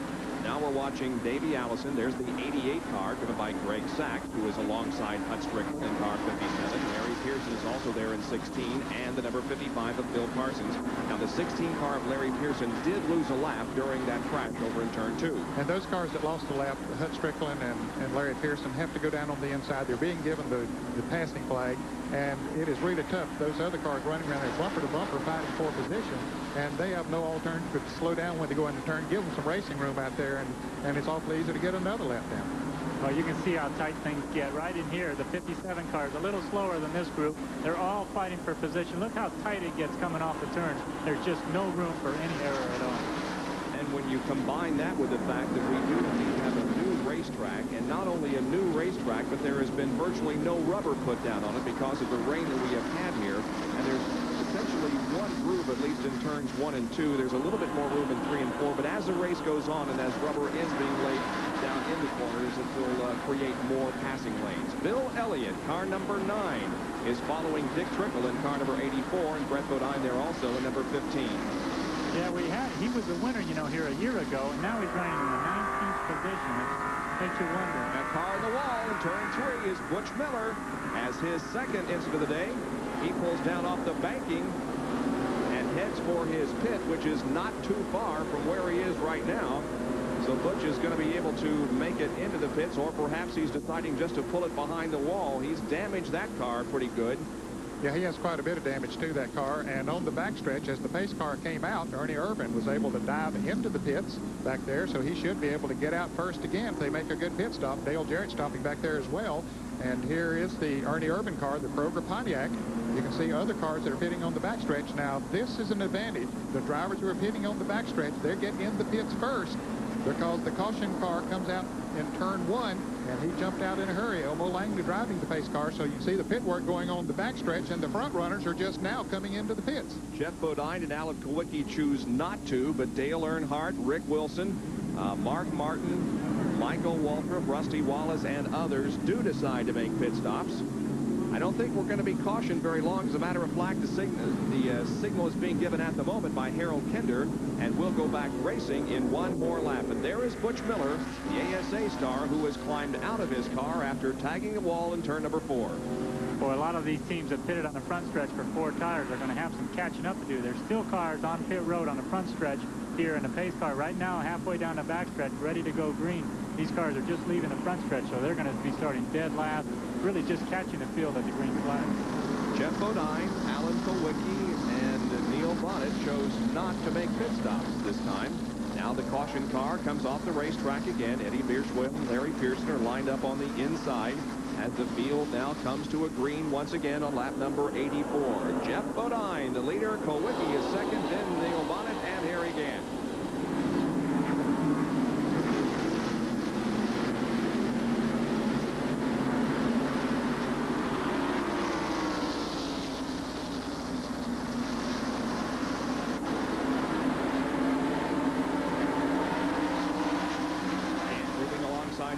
Now we're watching Davey Allison. There's the 88 car driven by Greg Sack, who is alongside Hutch Strickland in car 57. Larry Pearson is also there in 16, and the number 55 of Bill Parsons. Now the 16 car of Larry Pearson did lose a lap during that crash over in turn 2.
And those cars that lost a lap, Hutch Strickland and Larry Pearson, have to go down on the inside. They're being given the passing flag, and it is really tough. Those other cars running around there bumper to bumper fighting for position, and they have no alternative but to slow down when they go into turn, give them some racing room out there, and it's awfully easy to get another lap down.
Well, you can see how tight things get. Right in here, the 57 car is a little slower than this group. They're all fighting for position. Look how tight it gets coming off the turns. There's just no room for any error at all.
And when you combine that with the fact that we do indeed have a new racetrack, and not only a new racetrack, but there has been virtually no rubber put down on it because of the rain that we have had here, and there's essentially one groove, at least in turns 1 and 2. There's a little bit more room in 3 and 4, but as the race goes on and as rubber is being laid down in the corners, it will create more passing lanes. Bill Elliott, car number 9, is following Dick Trickle in car number 84, and Brett Bodine there also in number 15.
Yeah, he was the winner, you know, here a year ago, and now he's running in the 19th position. It makes you wonder.
That car on the wall in turn 3 is Butch Miller as his second incident of the day. He pulls down off the banking and heads for his pit, which is not too far from where he is right now. So Butch is going to be able to make it into the pits, or perhaps he's deciding just to pull it behind the wall. He's damaged that car pretty good.
Yeah, he has quite a bit of damage to that car. And on the backstretch, as the pace car came out, Ernie Irvin was able to dive into the pits back there, so he should be able to get out first again if they make a good pit stop. Dale Jarrett stopping back there as well. And here is the Ernie Irvin car, the Kroger Pontiac. You can see other cars that are pitting on the backstretch. Now, this is an advantage. The drivers who are pitting on the backstretch, they're getting in the pits first because the caution car comes out in turn 1, and he jumped out in a hurry. Elmo Langley driving the pace car, so you can see the pit work going on the backstretch, and the front runners are just now coming into the pits.
Jeff Bodine and Alan KULWICKI choose not to, but Dale Earnhardt, Rick Wilson, Mark Martin, Michael Waltrip, Rusty Wallace, and others do decide to make pit stops. I don't think we're going to be cautioned very long. As a matter of fact, the signal is being given at the moment by Harold Kinder, and we'll go back racing in one more lap. And there is Butch Miller, the ASA star, who has climbed out of his car after tagging the wall in turn number 4.
Boy, a lot of these teams that pitted on the front stretch for 4 tires are going to have some catching up to do. There's still cars on pit road on the front stretch here in the pace car right now, halfway down the backstretch, ready to go green. These cars are just leaving the front stretch, so they're going to be starting dead last, really just catching the field at the green flag.
Jeff Bodine, Alan KULWICKI, and Neil Bonnet chose not to make pit stops this time. Now the caution car comes off the racetrack again. Eddie Bierschwell and Larry Pearson are lined up on the inside as the field now comes to a green once again on lap number 84. Jeff Bodine, the leader. KULWICKI is second, then Neil Bonnet and Harry Gant.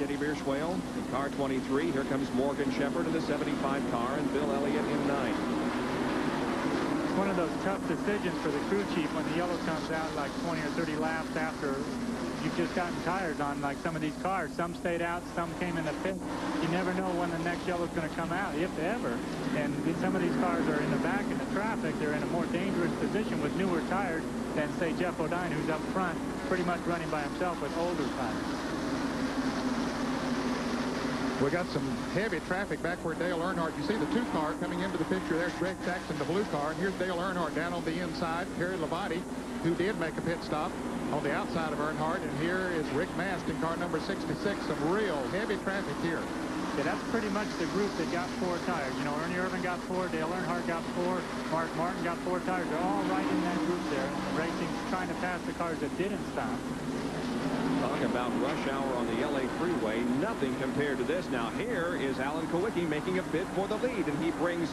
Eddie Bierschwell in car 23. Here comes Morgan Shepherd in the 75 car, and Bill Elliott in 9.
It's one of those tough decisions for the crew chief when the yellow comes out like 20 or 30 laps after you've just gotten tires on, like some of these cars. Some stayed out, some came in the pit. You never know when the next yellow is going to come out, if ever. And some of these cars are in the back in the traffic. They're in a more dangerous position with newer tires than, say, Jeff Bodine, who's up front, pretty much running by himself with older tires.
We got some heavy traffic back where Dale Earnhardt. You see the 2 car coming into the picture. There's Greg Jackson, the blue car. And here's Dale Earnhardt down on the inside. Terry Labonte, who did make a pit stop on the outside of Earnhardt. And here is Rick Mast in car number 66. Some real heavy traffic here.
Yeah, that's pretty much the group that got 4 tires. You know, Ernie Irvin got 4, Dale Earnhardt got 4, Mark Martin got 4 tires. They're all right in that group there. Racing, trying to pass the cars that didn't stop.
Talking about rush hour on the LA freeway, nothing compared to this. Now here is Alan KULWICKI making a bid for the lead, and he brings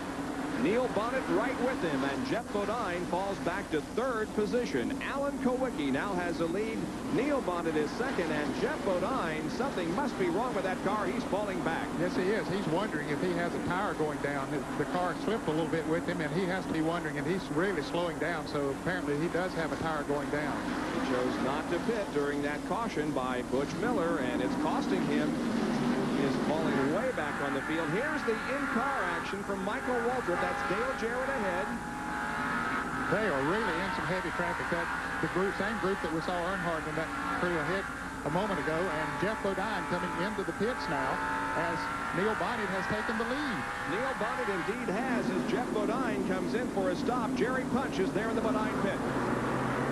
Neil Bonnet right with him, and Jeff Bodine falls back to 3rd position. Alan KULWICKI now has the lead. Neil Bonnet is second, and Jeff Bodine, something must be wrong with that car. He's falling back.
Yes, he is. He's wondering if he has a tire going down. The car slipped a little bit with him, and he has to be wondering, and he's really slowing down, so apparently he does have a tire going down.
He chose not to pit during that caution by Butch Miller, and it's costing him. He is falling way back on the field. Here's the in-car action from Michael Waltrip. That's Dale Jarrett ahead.
They are really in some heavy traffic. That's the same group that we saw Earnhardt in that crew ahead a moment ago. And Jeff Bodine coming into the pits now as Neil Bonnet has taken the lead.
Neil Bonnet indeed has as Jeff Bodine comes in for a stop. Jerry Punch is there in the Bodine pit.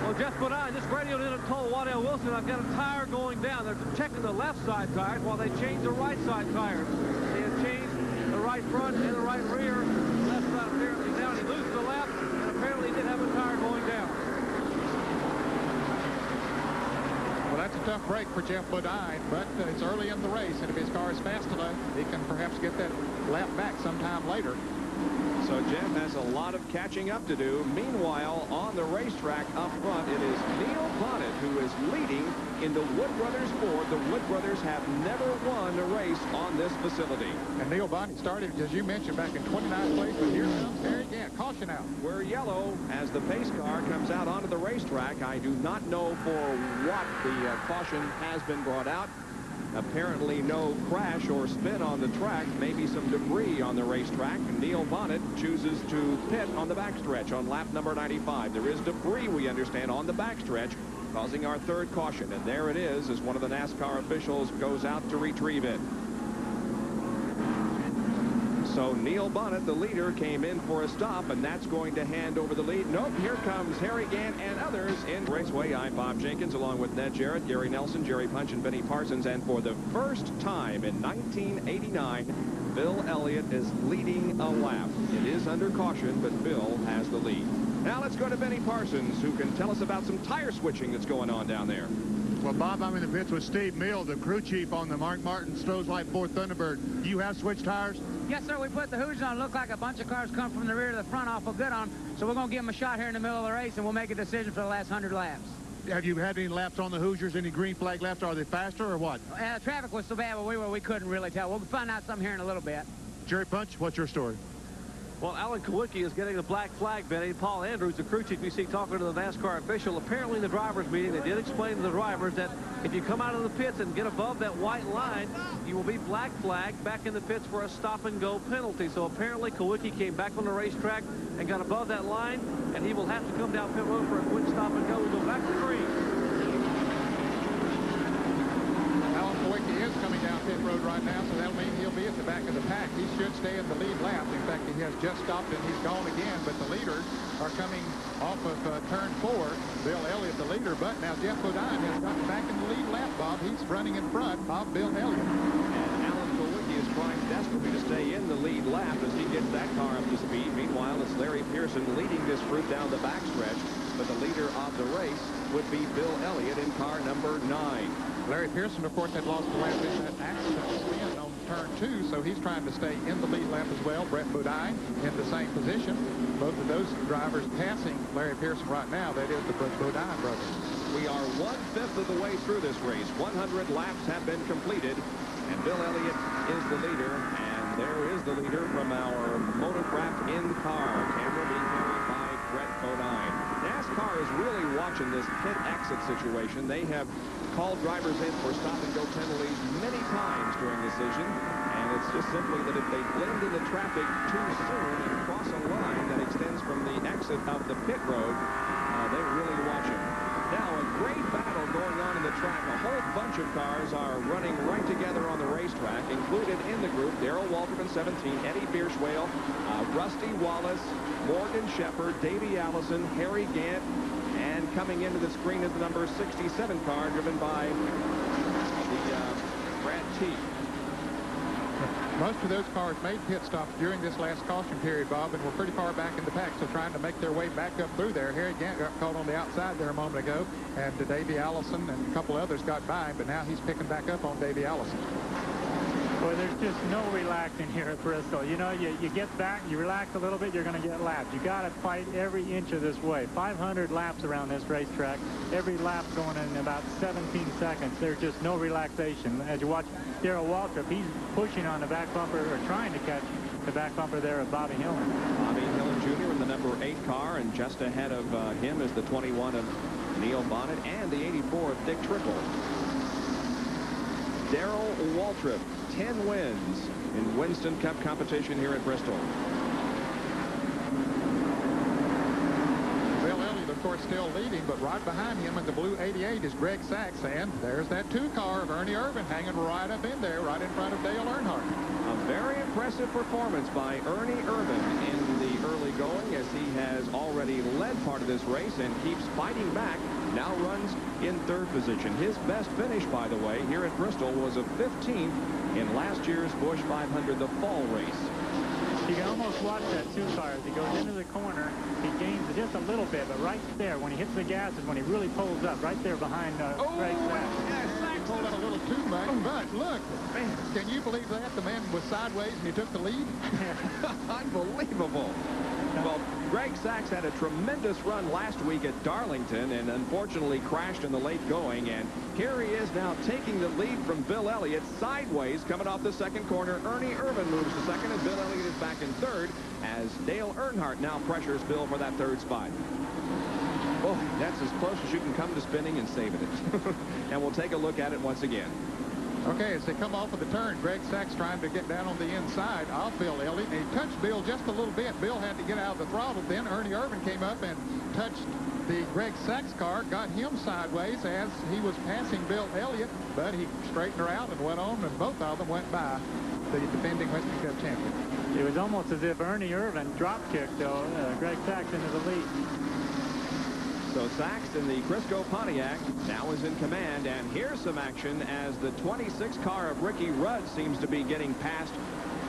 Well, Jeff Bodine just radioed in and told Waddell Wilson, I've got a tire going down. They're checking the left side tires while they change the right side tires. They have changed the right front and the right rear. The left side apparently down. He loses the left, and apparently he did have a tire going down.
Well, that's a tough break for Jeff Bodine, but it's early in the race, and if his car is fast enough, he can perhaps get that lap back sometime later.
So Jeff has a lot of catching up to do. Meanwhile, on the racetrack up front, it is Neil Bonnet who is leading in the Wood Brothers Ford. The Wood Brothers have never won a race on this facility.
And Neil Bonnet started, as you mentioned, back in 29th place, but here comes Harry Gant. Caution out.
We're yellow as the pace car comes out onto the racetrack. I do not know for what the caution has been brought out. Apparently no crash or spin on the track, maybe some debris on the racetrack. Neil Bonnet chooses to pit on the backstretch on lap number 95. There is debris, we understand, on the backstretch, causing our 3rd caution. And there it is as one of the NASCAR officials goes out to retrieve it. So Neil Bonnet, the leader, came in for a stop, and that's going to hand over the lead. Nope, here comes Harry Gant and others in Raceway. I'm Bob Jenkins, along with Ned Jarrett, Gary Nelson, Jerry Punch, and Benny Parsons. And for the first time in 1989, Bill Elliott is leading a lap. It is under caution, but Bill has the lead. Now let's go to Benny Parsons, who can tell us about some tire switching that's going on down there.
Well, Bob, I'm in the pits with Steve Mill, the crew chief on the Mark Martin Stroh's Light 4 Thunderbird. Do you have switched tires?
Yes, sir. We put the Hoosiers on. Look like a bunch of cars come from the rear to the front awful good on. So we're going to give them a shot here in the middle of the race, and we'll make a decision for the last 100 laps.
Have you had any laps on the Hoosiers? Any green flag laps? Are they faster or what?
Traffic was so bad where we couldn't really tell. We'll find out something here in a little bit.
Jerry Punch, what's your story?
Well, Alan KULWICKI is getting the black flag, Benny. Paul Andrews, the crew chief, we see talking to the NASCAR official. Apparently in the drivers' meeting, they did explain to the drivers that if you come out of the pits and get above that white line, you will be black flagged back in the pits for a stop-and-go penalty. So apparently KULWICKI came back on the racetrack and got above that line, and he will have to come down pit road for a quick stop-and-go. We'll go back to green.
Alan KULWICKI is coming down pit road right now, so that'll mean he'll be at the back of the pack. He should stay in the lead lap. In fact, he has just stopped and he's gone again, but the leaders are coming off of turn 4. Bill Elliott, the leader, but now Jeff Bodine has gotten back in the lead lap, Bob. He's running in front of Bill Elliott.
And Alan KULWICKI is trying desperately to stay in the lead lap as he gets that car up to speed. Meanwhile, it's Larry Pearson leading this group down the backstretch, but the leader of the race would be Bill Elliott in car number 9.
Larry Pearson, of course, had lost the lap in that accident spin on turn 2, so he's trying to stay in the lead lap as well. Brett Bodine in the same position. Both of those drivers passing Larry Pearson right now. That is the Bodine brothers.
We are 1/5 of the way through this race. 100 laps have been completed, and Bill Elliott is the leader. And there is the leader from our Motocraft in-car. Camera being carried by Brett Bodine. NASCAR is really watching this pit exit situation. They have called drivers in for stop-and-go penalties many times during the season, and it's just simply that if they blend into traffic too soon and cross a line that extends from the exit of the pit road, they really watch it. Now, a great battle going on in the track. A whole bunch of cars are running right together on the racetrack. Included in the group, Darrell Waltrip in 17, Eddie Bierschwale, Rusty Wallace, Morgan Shepherd, Davey Allison, Harry Gant, and coming into the screen is the number 67 car driven by the Brad T.
Most of those cars made pit stops during this last caution period, Bob, and were pretty far back in the pack, so trying to make their way back up through there. Harry Gant got caught on the outside there a moment ago, and Davey Allison and a couple others got by, but now he's picking back up on Davey Allison.
Boy, there's just no relaxing here at Bristol. You know, you get back, you relax a little bit, you're going to get lapped. You got to fight every inch of this way. 500 laps around this racetrack. Every lap going in about 17 seconds. There's just no relaxation. As you watch Darrell Waltrip, he's pushing on the back bumper, or trying to catch the back bumper there of Bobby Hillin.
Bobby Hillin Jr. in the number 8 car, and just ahead of him is the 21 of Neil Bonnet and the 84 of Dick Trickle. Darrell Waltrip, 10 wins in Winston Cup competition here at Bristol.
Bill Elliott, of course, still leading, but right behind him in the blue 88 is Greg Sachs, and there's that 2 car of Ernie Irvin hanging right up in there, right in front of Dale Earnhardt.
A very impressive performance by Ernie Irvin in the early going, as he has already led part of this race and keeps fighting back. Now runs in 3rd position. His best finish, by the way, here at Bristol was a 15th in last year's Busch 500, the fall race.
You can almost watch that 2 car as he goes into the corner. He gains just a little bit, but right there, when he hits the gas, is when he really pulls up, right there behind Greg Sachs.
He pulled out a little too much, but look, can you believe that? The man was sideways and he took the lead?
Unbelievable. Well, Greg Sachs had a tremendous run last week at Darlington and unfortunately crashed in the late going. And here he is now taking the lead from Bill Elliott sideways coming off the 2nd corner. Ernie Irvin moves to 2nd and Bill Elliott is back in 3rd as Dale Earnhardt now pressures Bill for that 3rd spot. Oh, that's as close as you can come to spinning and saving it. And we'll take a look at it once again.
Okay, as they come off of the turn, Greg Sachs trying to get down on the inside of Bill Elliott. And he touched Bill just a little bit. Bill had to get out of the throttle. Then Ernie Irvin came up and touched the Greg Sachs car got him sideways as he was passing Bill Elliott, but he straightened her out and went on, and both of them went by the defending Western Cup champion.
It was almost as if Ernie Irvin drop-kicked Greg Sachs into the lead.
So Sachs in the Crisco Pontiac now is in command, and here's some action as the 26 car of Ricky Rudd seems to be getting past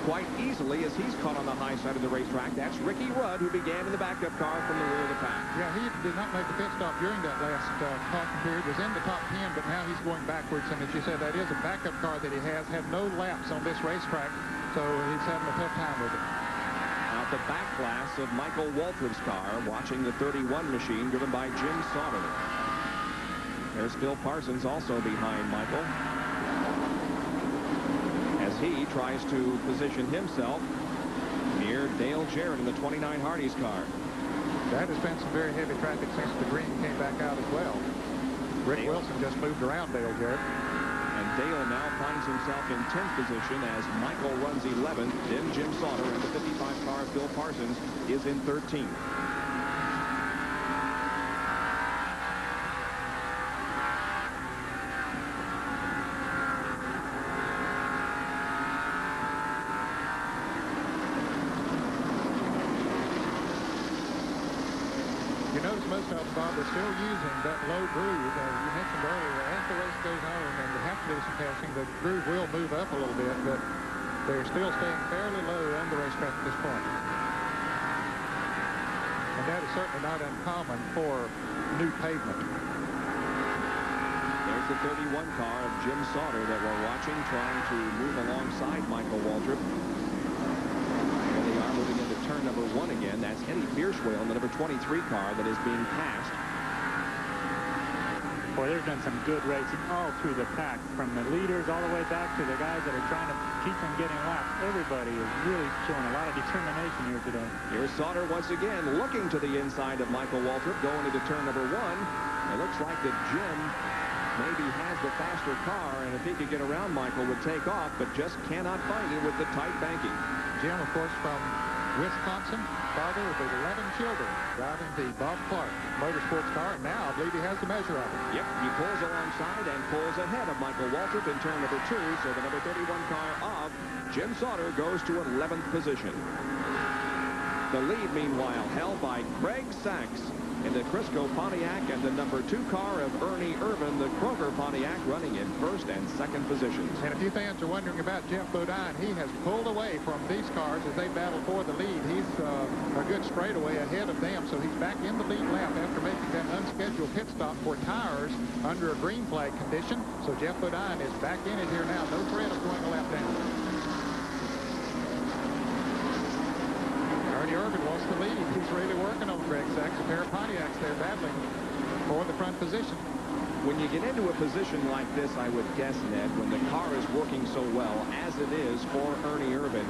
quite easily as he's caught on the high side of the racetrack. That's Ricky Rudd, who began in the backup car from the rear of the pack.
Yeah, he did not make a pit stop during that last caution period. Was in the top 10, but now he's going backwards. And as you said, that is a backup car that he has. Had no laps on this racetrack, so he's having a tough time with it.
Out the back class of Michael Waltrip's car, watching the 31 machine driven by Jim Sauter. There's Phil Parsons also behind Michael, as he tries to position himself near Dale Jarrett in the 29 Hardy's car.
That has been some very heavy traffic since the green came back out as well. Rick Wilson just moved around Dale Jarrett.
And Dale now finds himself in 10th position as Michael runs 11th. Then Jim Sauter and the 55 car of Phil Parsons is in 13th.
You notice most of them, Bob, are still using that low groove. You mentioned earlier, as the race goes on and they have to do some passing, the groove will move up a little bit, but they're still staying fairly low on the racetrack at this point. And that is certainly not uncommon for new pavement.
There's the 31 car of Jim Sauter that we're watching, trying to move alongside Michael Waltrip. And they are moving into turn number 1 again. That's Eddie Bierswale in the number 23 car that is being passed.
Boy, there's been some good racing all through the pack, from the leaders all the way back to the guys that are trying to keep them getting laps. Everybody is really showing a lot of determination here today.
Here's Sauter once again looking to the inside of Michael Waltrip, going into turn number 1. It looks like that Jim maybe has the faster car, and if he could get around Michael, would take off, but just cannot find it with the tight banking.
Jim, of course, from Wisconsin, father of 11 children, driving the Bob Clark Motorsports car, and now I believe he has the measure of it.
Yep, he pulls alongside and pulls ahead of Michael Waltrip in turn number 2, so the number 31 car of Jim Sauter goes to 11th position. The lead, meanwhile, held by Greg Sachs in the Crisco Pontiac, and the number 2 car of Ernie Irvin, the Kroger Pontiac, running in 1st and 2nd positions.
And if you fans are wondering about Jeff Bodine, he has pulled away from these cars as they battle for the lead. He's a good straightaway ahead of them, so he's back in the lead lap after making that unscheduled pit stop for tires under a green flag condition. So Jeff Bodine is back in it here now. No threat of going a lap down. Ernie Irvin wants the lead. He's really working on Greg Sachs. A pair of Pontiacs there battling for the front position.
When you get into a position like this, I would guess, Ned, when the car is working so well, as it is for Ernie Irvin,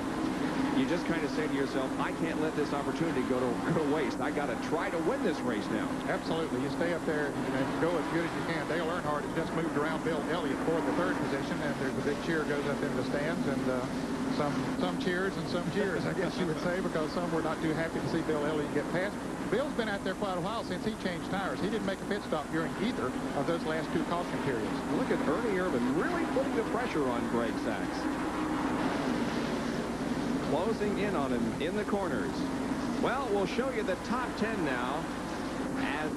you just kind of say to yourself, I can't let this opportunity go to waste. I got to try to win this race now.
Absolutely. You stay up there and go as good as you can. Dale Earnhardt has just moved around Bill Elliott for the 3rd position, and there's a big cheer goes up in the stands, and some cheers and some cheers, I guess you would say, because some were not too happy to see Bill Elliott get past. Bill's been out there quite a while since he changed tires. He didn't make a pit stop during either of those last 2 caution periods.
Look at Ernie Irvin really putting the pressure on Greg Sachs. Closing in on him in the corners. Well, we'll show you the top 10 now as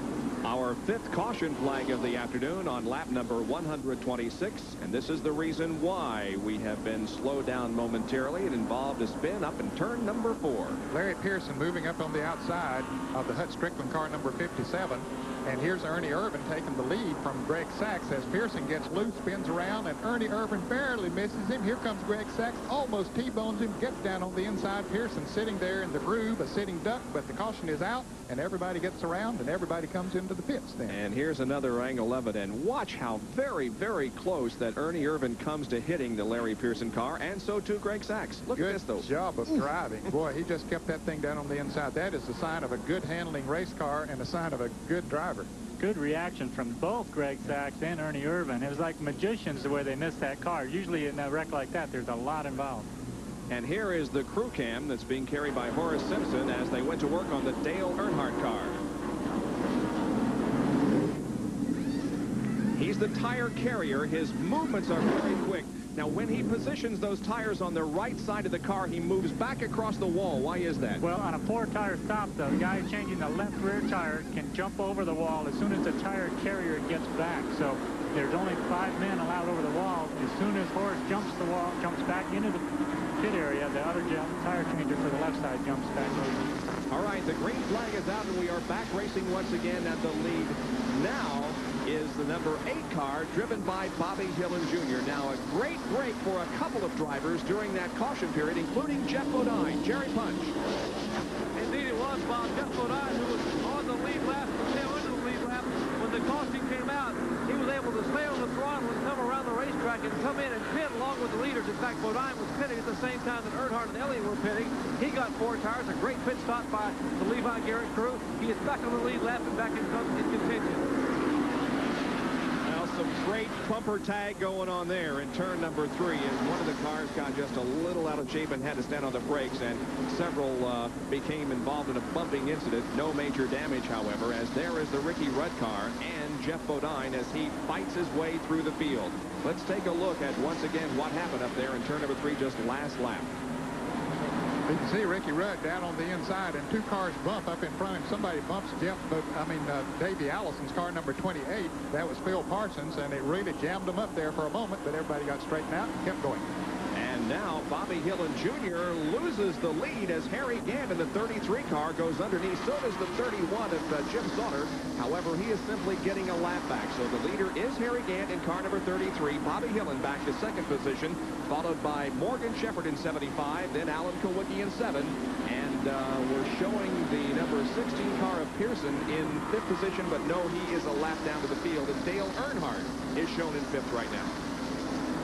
our 5th caution flag of the afternoon on lap number 126. And this is the reason why we have been slowed down momentarily. It involved a spin up in turn number 4.
Larry Pearson moving up on the outside of the Hut Strickland car number 57. And here's Ernie Irvin taking the lead from Greg Sachs as Pearson gets loose, spins around, and Ernie Irvin barely misses him. Here comes Greg Sachs, almost T-bones him, gets down on the inside. Pearson sitting there in the groove, a sitting duck, but the caution is out, and everybody gets around, and everybody comes into the pits then.
And here's another angle of it, and watch how very, very close that Ernie Irvin comes to hitting the Larry Pearson car, and so too Greg Sachs. Look at this, though.
Good job of driving. Boy, he just kept that thing down on the inside. That is a sign of a good handling race car and a sign of a good driver.
Good reaction from both Greg Sachs and Ernie Irvin. It was like magicians the way they missed that car. Usually in a wreck like that, there's a lot involved.
And here is the crew cam that's being carried by Horace Simpson as they went to work on the Dale Earnhardt car. He's the tire carrier. His movements are very quick. Now, when he positions those tires on the right side of the car, he moves back across the wall. Why is that?
Well, on a 4-tire stop, the guy changing the left rear tire can jump over the wall as soon as the tire carrier gets back. So there's only 5 men allowed over the wall. As soon as Horace jumps the wall, jumps back into the pit area, the other tire changer for the left side jumps back over.
All right, the green flag is out, and we are back racing once again at the lead. Now is the number 8 car, driven by Bobby Hillin Jr. Now, a great break for a couple of drivers during that caution period, including Jeff Bodine. Jerry Punch.
Indeed it was, Bob. Jeff Bodine, who was on the lead lap, the tail end of the lead lap. When the caution came out, he was able to stay on the throttle and come around the racetrack and come in and pit along with the leaders. In fact, Bodine was pitting at the same time that Earnhardt and Elliott were pitting. He got 4 tires, a great pit stop by the Levi Garrett crew. He is back on the lead lap and back in contention.
Some great bumper tag going on there in turn number 3 as one of the cars got just a little out of shape and had to stand on the brakes, and several became involved in a bumping incident. No major damage, however, as there is the Ricky Rudd car and Jeff Bodine as he fights his way through the field. Let's take a look at once again what happened up there in turn number 3 just last lap.
You can see Ricky Rudd down on the inside, and 2 cars bump up in front of him. Somebody bumps Davey Allison's car number 28. That was Phil Parsons, and it really jammed him up there for a moment, but everybody got straightened out and kept going.
And now Bobby Hillin Jr. loses the lead as Harry Gant in the 33 car goes underneath. So does the 31 of Jim Sauter. However, he is simply getting a lap back. So the leader is Harry Gant in car number 33. Bobby Hillin back to 2nd position, followed by Morgan Shepherd in 75, then Alan Kulwicki in 7. And we're showing the number 16 car of Pearson in 5th position, but no, he is a lap down to the field. And Dale Earnhardt is shown in 5th right now.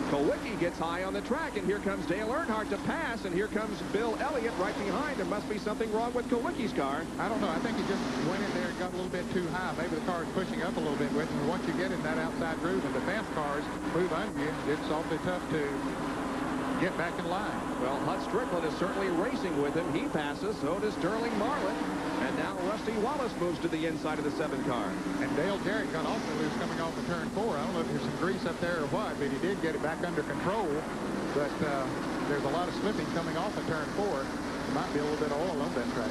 Kulwicki gets high on the track, and here comes Dale Earnhardt to pass, and here comes Bill Elliott right behind. There must be something wrong with Kulwicki's car.
I don't know. I think he just went in there and got a little bit too high. Maybe the car is pushing up a little bit with him. Once you get in that outside groove and the fast cars move under you, it's awfully tough to get back in line.
Well, Hut Strickland is certainly racing with him. He passes, so does Sterling Marlin. And now Rusty Wallace moves to the inside of the 7 car.
And Dale Jarrett got awfully loose coming off of turn 4. I don't know if there's some grease up there or what, but he did get it back under control. But there's a lot of slipping coming off of turn 4. There might be a little bit of oil on that track.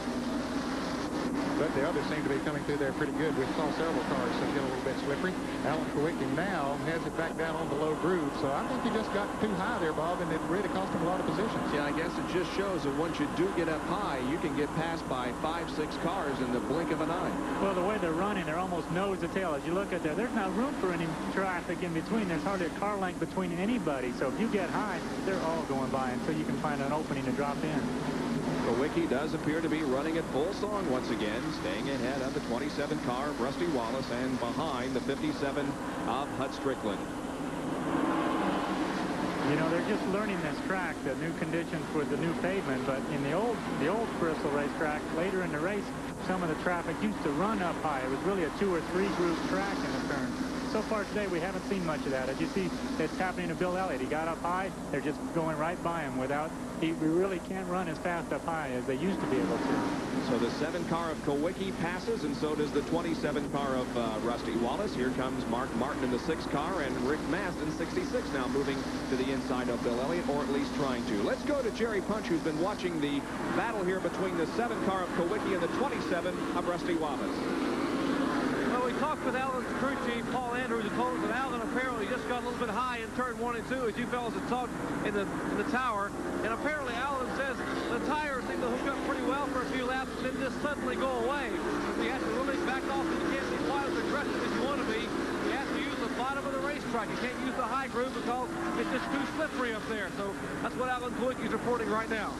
But the others seem to be coming through there pretty good. We saw several cars get a little bit slippery. Alan Kulwicki now has it back down on the low groove. So I think he just got too high there, Bob, and it really cost him a lot of positions.
Yeah, I guess it just shows that once you do get up high, you can get passed by 5, 6 cars in the blink of an eye.
Well, the way they're running, they're almost nose to tail. As you look at there, there's not room for any traffic in between. There's hardly a car length between anybody. So if you get high, they're all going by until you can find an opening to drop in.
Kulwicki does appear to be running at full song once again, staying ahead of the 27 car of Rusty Wallace and behind the 57 of Hut Strickland.
You know, they're just learning this track, the new conditions for the new pavement, but in the old Bristol racetrack, later in the race, some of the traffic used to run up high. It was really a 2 or 3 groove track in the turn. So far today, we haven't seen much of that. As you see, it's happening to Bill Elliott. He got up high. They're just going right by him without... We really can't run as fast up high as they used to be able to.
So the 7 car of Kulwicki passes, and so does the 27 car of Rusty Wallace. Here comes Mark Martin in the 6 car, and Rick Mast in 66 now moving to the inside of Bill Elliott, or at least trying to. Let's go to Jerry Punch, who's been watching the battle here between the 7 car of Kulwicki and the 27 of Rusty Wallace.
Well, we talked with Alan's crew chief, Paul Andrews, who told us that Alan apparently just got a little bit high in turn 1 and 2, as you fellas had talked in the tower. And apparently Alan says the tires seem to hook up pretty well for a few laps and then just suddenly go away. So you have to really back off, and you can't be quite as aggressive as you want to be. You have to use the bottom of the racetrack. You can't use the high groove because it's just too slippery up there. So that's what Alan Kulwicki is reporting right now.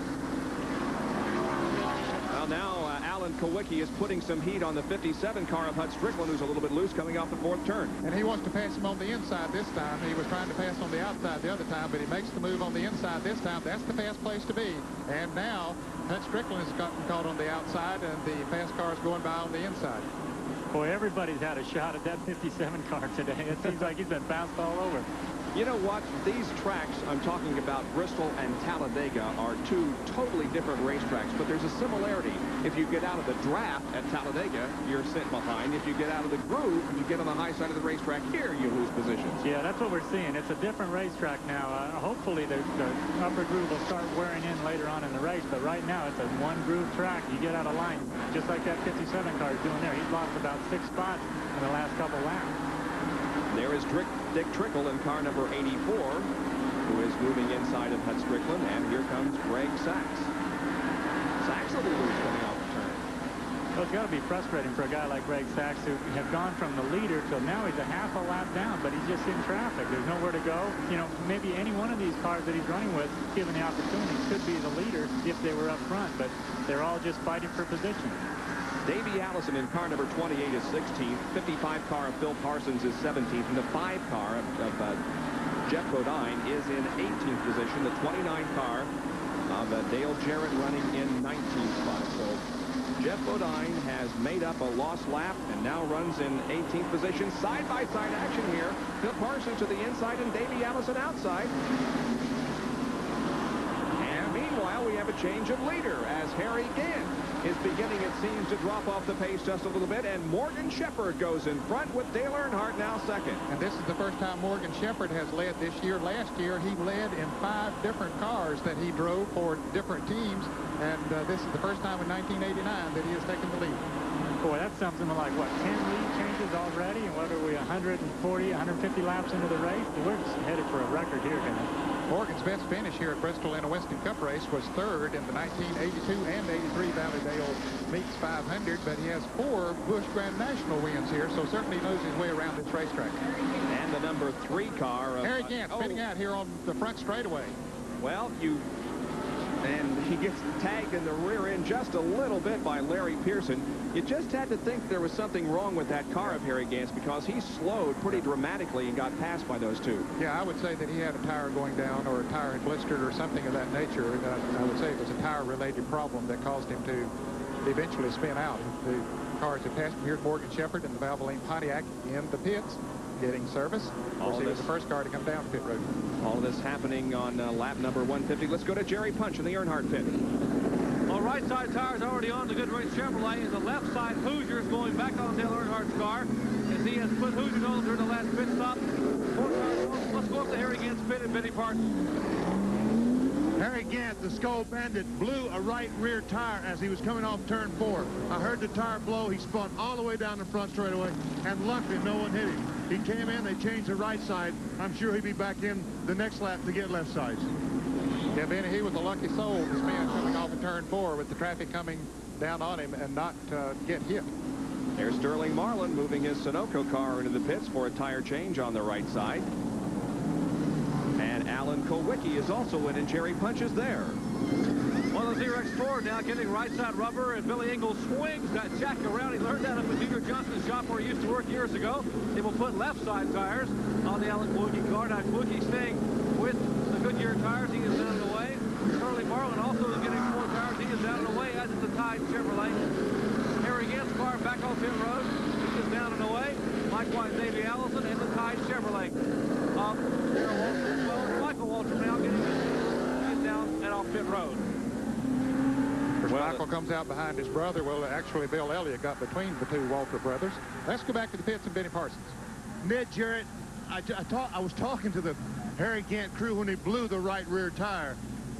Well, now Alan Kulwicki is putting some heat on the 57 car of Hut Strickland, who's a little bit loose coming off the 4th turn.
And he wants to pass him on the inside this time. He was trying to pass on the outside the other time, but he makes the move on the inside this time. That's the fast place to be. And now Hut Strickland has gotten caught on the outside, and the fast car is going by on the inside.
Boy, everybody's had a shot at that 57 car today. It seems like he's been bounced all over.
You know what? These tracks, I'm talking about Bristol and Talladega, are two totally different racetracks, but there's a similarity. If you get out of the draft at Talladega, you're sitting behind. If you get out of the groove, you get on the high side of the racetrack here, you lose positions.
Yeah, that's what we're seeing. It's a different racetrack now. Hopefully the upper groove will start wearing in later on in the race, but right now it's a one groove track. You get out of line, just like that 57 car is doing there. He's lost about 6 spots in the last couple laps.
There is Dick Trickle in car number 84, who is moving inside of Hut Strickland, and here comes Greg Sachs. Sachs a little loose coming off the turn.
Well, it's got to be frustrating for a guy like Greg Sachs, who had gone from the leader till now he's a half a lap down, but he's just in traffic. There's nowhere to go. You know, maybe any one of these cars that he's running with, given the opportunity, could be the leader if they were up front, but they're all just fighting for position.
Davey Allison in car number 28 is 16th. 55 car of Phil Parsons is 17th. And the 5 car of Jeff Bodine is in 18th position. The 29 car of Dale Jarrett running in 19th spot. So Jeff Bodine has made up a lost lap and now runs in 18th position. Side-by-side action here. Phil Parsons to the inside and Davey Allison outside. And meanwhile, we have a change of leader as Harry Gant is beginning, it seems, to drop off the pace just a little bit, and Morgan Shepherd goes in front with Dale Earnhardt now second.
And this is the first time Morgan Shepherd has led this year. Last year, he led in 5 different cars that he drove for different teams, and this is the first time in 1989 that he has taken the lead.
Boy, that's something like, what, 10 lead changes already? And what are we, 140, 150 laps into the race? We're just headed for a record here, Kenneth.
Morgan's best finish here at Bristol in a Winston Cup race was 3rd in the 1982 and 83 Valleydale Meets 500, but he has 4 Busch Grand National wins here, so certainly knows his way around this racetrack.
And the number 3 car of
Harry Gant spinning out here on the front straightaway.
Well, and he gets tagged in the rear end just a little bit by Larry Pearson. You just had to think there was something wrong with that car of Harry Gant's, because he slowed pretty dramatically and got passed by those 2.
Yeah, I would say that he had a tire going down, or a tire had blistered, or something of that nature. I would say it was a tire-related problem that caused him to eventually spin out. The cars have passed. Here's Morgan Shepherd in the Valvoline Pontiac in the pits, getting service. Of course, he was the first car to come down pit road.
All of this happening on lap number 150. Let's go to Jerry Punch in the Earnhardt pit.
Well, right side tires already on the good race Chevrolet, and the left side Hoosiers going back on Dale Earnhardt's car as he has put Hoosiers on during the last pit stop. Let's go up to Harry Gant's pit and Benny Parsons.
Harry Gant, the Skull Bandit, blew a right rear tire as he was coming off turn 4. I heard the tire blow. He spun all the way down the front straightaway, and luckily no one hit him. He came in, they changed the right side. I'm sure he'll be back in the next lap to get left sides.
Yeah, Benny, he was a lucky soul, this man coming off of turn 4 with the traffic coming down on him and not get hit.
There's Sterling Marlin moving his Sunoco car into the pits for a tire change on the right side. And Alan KULWICKI is also in, and Jerry Punch is there.
Well, the Xerox Ford now getting right side rubber, and Billy Ingles swings that jack around. He learned that up at Junior Johnson's shop where he used to work years ago. They will put left side tires on the Alan KULWICKI car. Now KULWICKI staying with the Goodyear tires. He is down and away. Sterling Marlin also is getting 4 tires. He is down and away, as is the Tide Chevrolet. Harry Gant's car back on pit road. He is down and away. Likewise, Davey Allison and the Tide Chevrolet. Michael Waltrip now getting down and off pit road.
Michael comes out behind his brother. Well, actually, Bill Elliott got between the 2 Waltrip brothers. Let's go back to the pits and Benny Parsons.
Ned Jarrett, I was talking to the Harry Gant crew when he blew the right rear tire.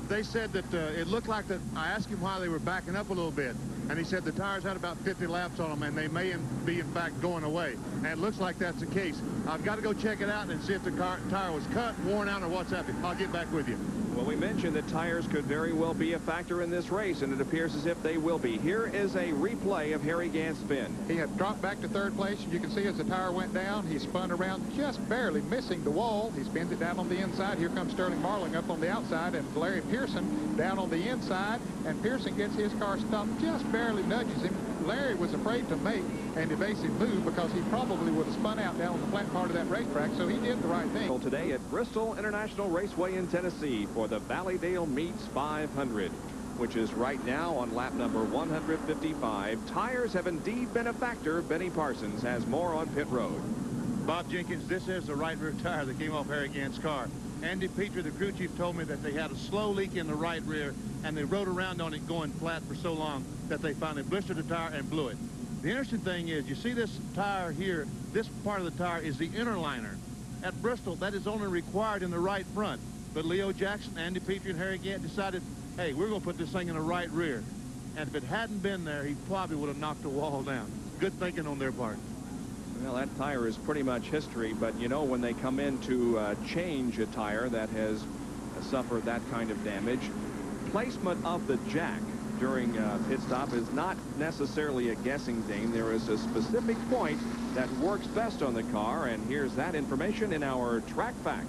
They said that it looked like that. I asked him why they were backing up a little bit, and he said the tires had about 50 laps on them, and they may be, in fact, going away. And it looks like that's the case. I've got to go check it out and see if the tire was cut, worn out, or what's happening. I'll get back with you.
Well, we mentioned that tires could very well be a factor in this race, and it appears as if they will be. Here is a replay of Harry Gant's spin.
He had dropped back to 3rd place, and you can see as the tire went down, he spun around just barely missing the wall. He spins it down on the inside. Here comes Sterling Marlin up on the outside, and Larry Pearson down on the inside, and Pearson gets his car stopped, just barely nudges him. Larry was afraid to make an evasive move because he probably would have spun out down on the flat part of that racetrack, so he did the right thing.
Today at Bristol International Raceway in Tennessee for the Valleydale Meets 500, which is right now on lap number 155. Tires have indeed been a factor. Benny Parsons has more on pit road.
Bob Jenkins, this is the right rear tire that came off Harry Gant's car. Andy Petrie, the crew chief, told me that they had a slow leak in the right rear, and they rode around on it going flat for so long that they finally blistered the tire and blew it. The interesting thing is, you see this tire here, this part of the tire is the inner liner. At Bristol, that is only required in the right front. But Leo Jackson, Andy Petrie, and Harry Gant decided, hey, we're going to put this thing in the right rear. And if it hadn't been there, he probably would have knocked the wall down. Good thinking on their part.
Well, that tire is pretty much history, but you know, when they come in to change a tire that has suffered that kind of damage, placement of the jack during pit stop is not necessarily a guessing game. There is a specific point that works best on the car, and here's that information in our track fact.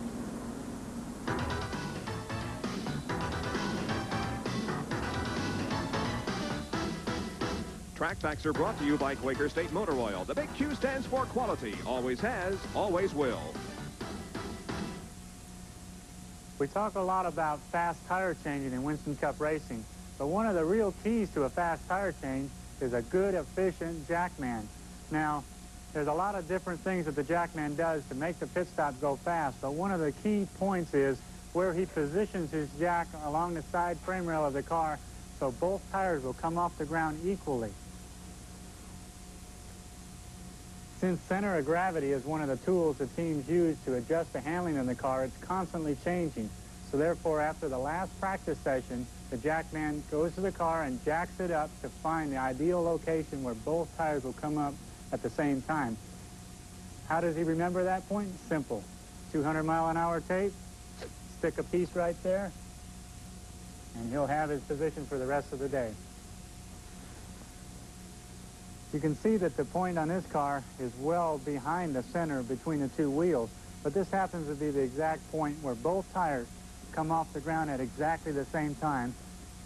Track facts are brought to you by Quaker State Motor Oil. The big Q stands for quality. Always has, always will.
We talk a lot about fast tire changing in Winston Cup racing, but one of the real keys to a fast tire change is a good, efficient jackman. Now, there's a lot of different things that the jackman does to make the pit stop go fast, but one of the key points is where he positions his jack along the side frame rail of the car so both tires will come off the ground equally. Since center of gravity is one of the tools the teams use to adjust the handling of the car, it's constantly changing. So therefore, after the last practice session, the jackman goes to the car and jacks it up to find the ideal location where both tires will come up at the same time. How does he remember that point? Simple. 200-mile-an-hour tape, stick a piece right there, and he'll have his position for the rest of the day. You can see that the point on this car is well behind the center between the two wheels, but this happens to be the exact point where both tires come off the ground at exactly the same time,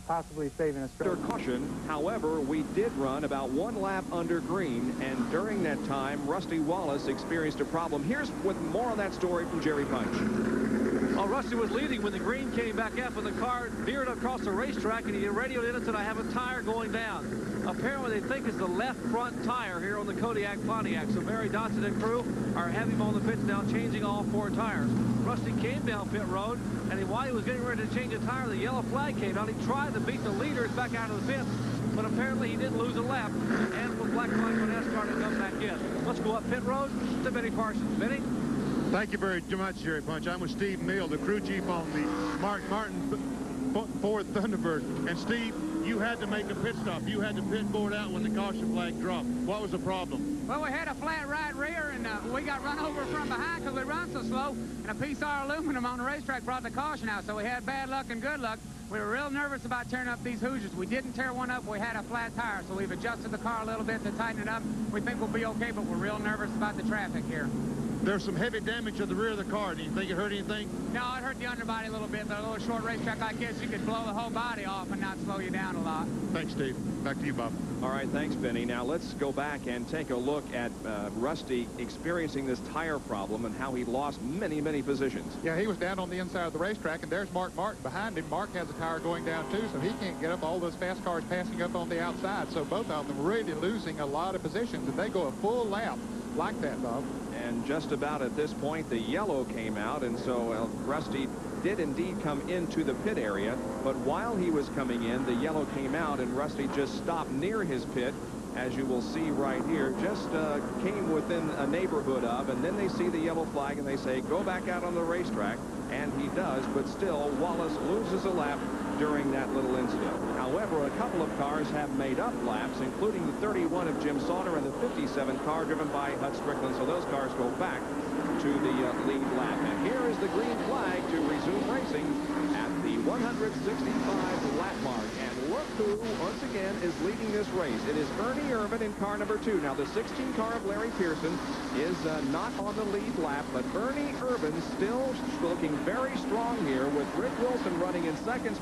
possibly saving a stroke.
Under caution, however, we did run about one lap under green, and during that time, Rusty Wallace experienced a problem. Here's with more on that story from Jerry Punch.
Well, Rusty was leading when the green came back up, and the car veered across the racetrack, and he radioed in and said, I have a tire going down. Apparently, they think it's the left front tire here on the Kodiak Pontiac. So Barry Dodson and crew are having him on the pits now, changing all four tires. Rusty came down pit road, and while he was getting ready to change a tire, the yellow flag came out. He tried to beat the leaders back out of the pits, but apparently he didn't lose a lap. And with black flag for Nascar to come back in. Let's go up pit road to Benny Parsons. Benny?
Thank you very much, Jerry Punch. I'm with Steve Mill, the crew chief on the Mark Martin Ford Thunderbird. And Steve, you had to make a pit stop. You had the pit board out when the caution flag dropped. What was the problem?
Well, we had a flat right rear, and we got run over from behind because we run so slow, and a piece of our aluminum on the racetrack brought the caution out, so we had bad luck and good luck. We were real nervous about tearing up these Hoosiers. We didn't tear one up. We had a flat tire, so we've adjusted the car a little bit to tighten it up. We think we'll be okay, but we're real nervous about the traffic here.
There's some heavy damage to the rear of the car. Do you think it hurt anything?
No, it hurt the underbody a little bit. But a little short racetrack like this, you could blow the whole body off and not slow you down a lot.
Thanks, Steve. Back to you, Bob.
All right, thanks, Benny. Now let's go back and take a look at Rusty experiencing this tire problem and how he lost many, many positions.
Yeah, he was down on the inside of the racetrack, and there's Mark Martin behind him. Mark has a tire going down, too, so he can't get up. All those fast cars passing up on the outside. So both of them really losing a lot of positions, and they go a full lap like that, Bob.
And just about at this point, the yellow came out, and so Rusty did indeed come into the pit area, but while he was coming in, the yellow came out, and Rusty just stopped near his pit, as you will see right here, just came within a neighborhood of, and then they see the yellow flag, and they say, go back out on the racetrack, and he does, but still, Wallace loses a lap during that little incident. However, a couple of cars have made up laps, including the 31 of Jim Sauter and the 57 car driven by Hut Strickland, so those cars go back to the lead lap. And here is the green flag to resume racing at the 165 lap mark. And look who, once again, is leading this race. It is Ernie Irvin in car number 2. Now, the 16 car of Larry Pearson is not on the lead lap, but Ernie Irvin still looking very strong here with Rick Wilson running in second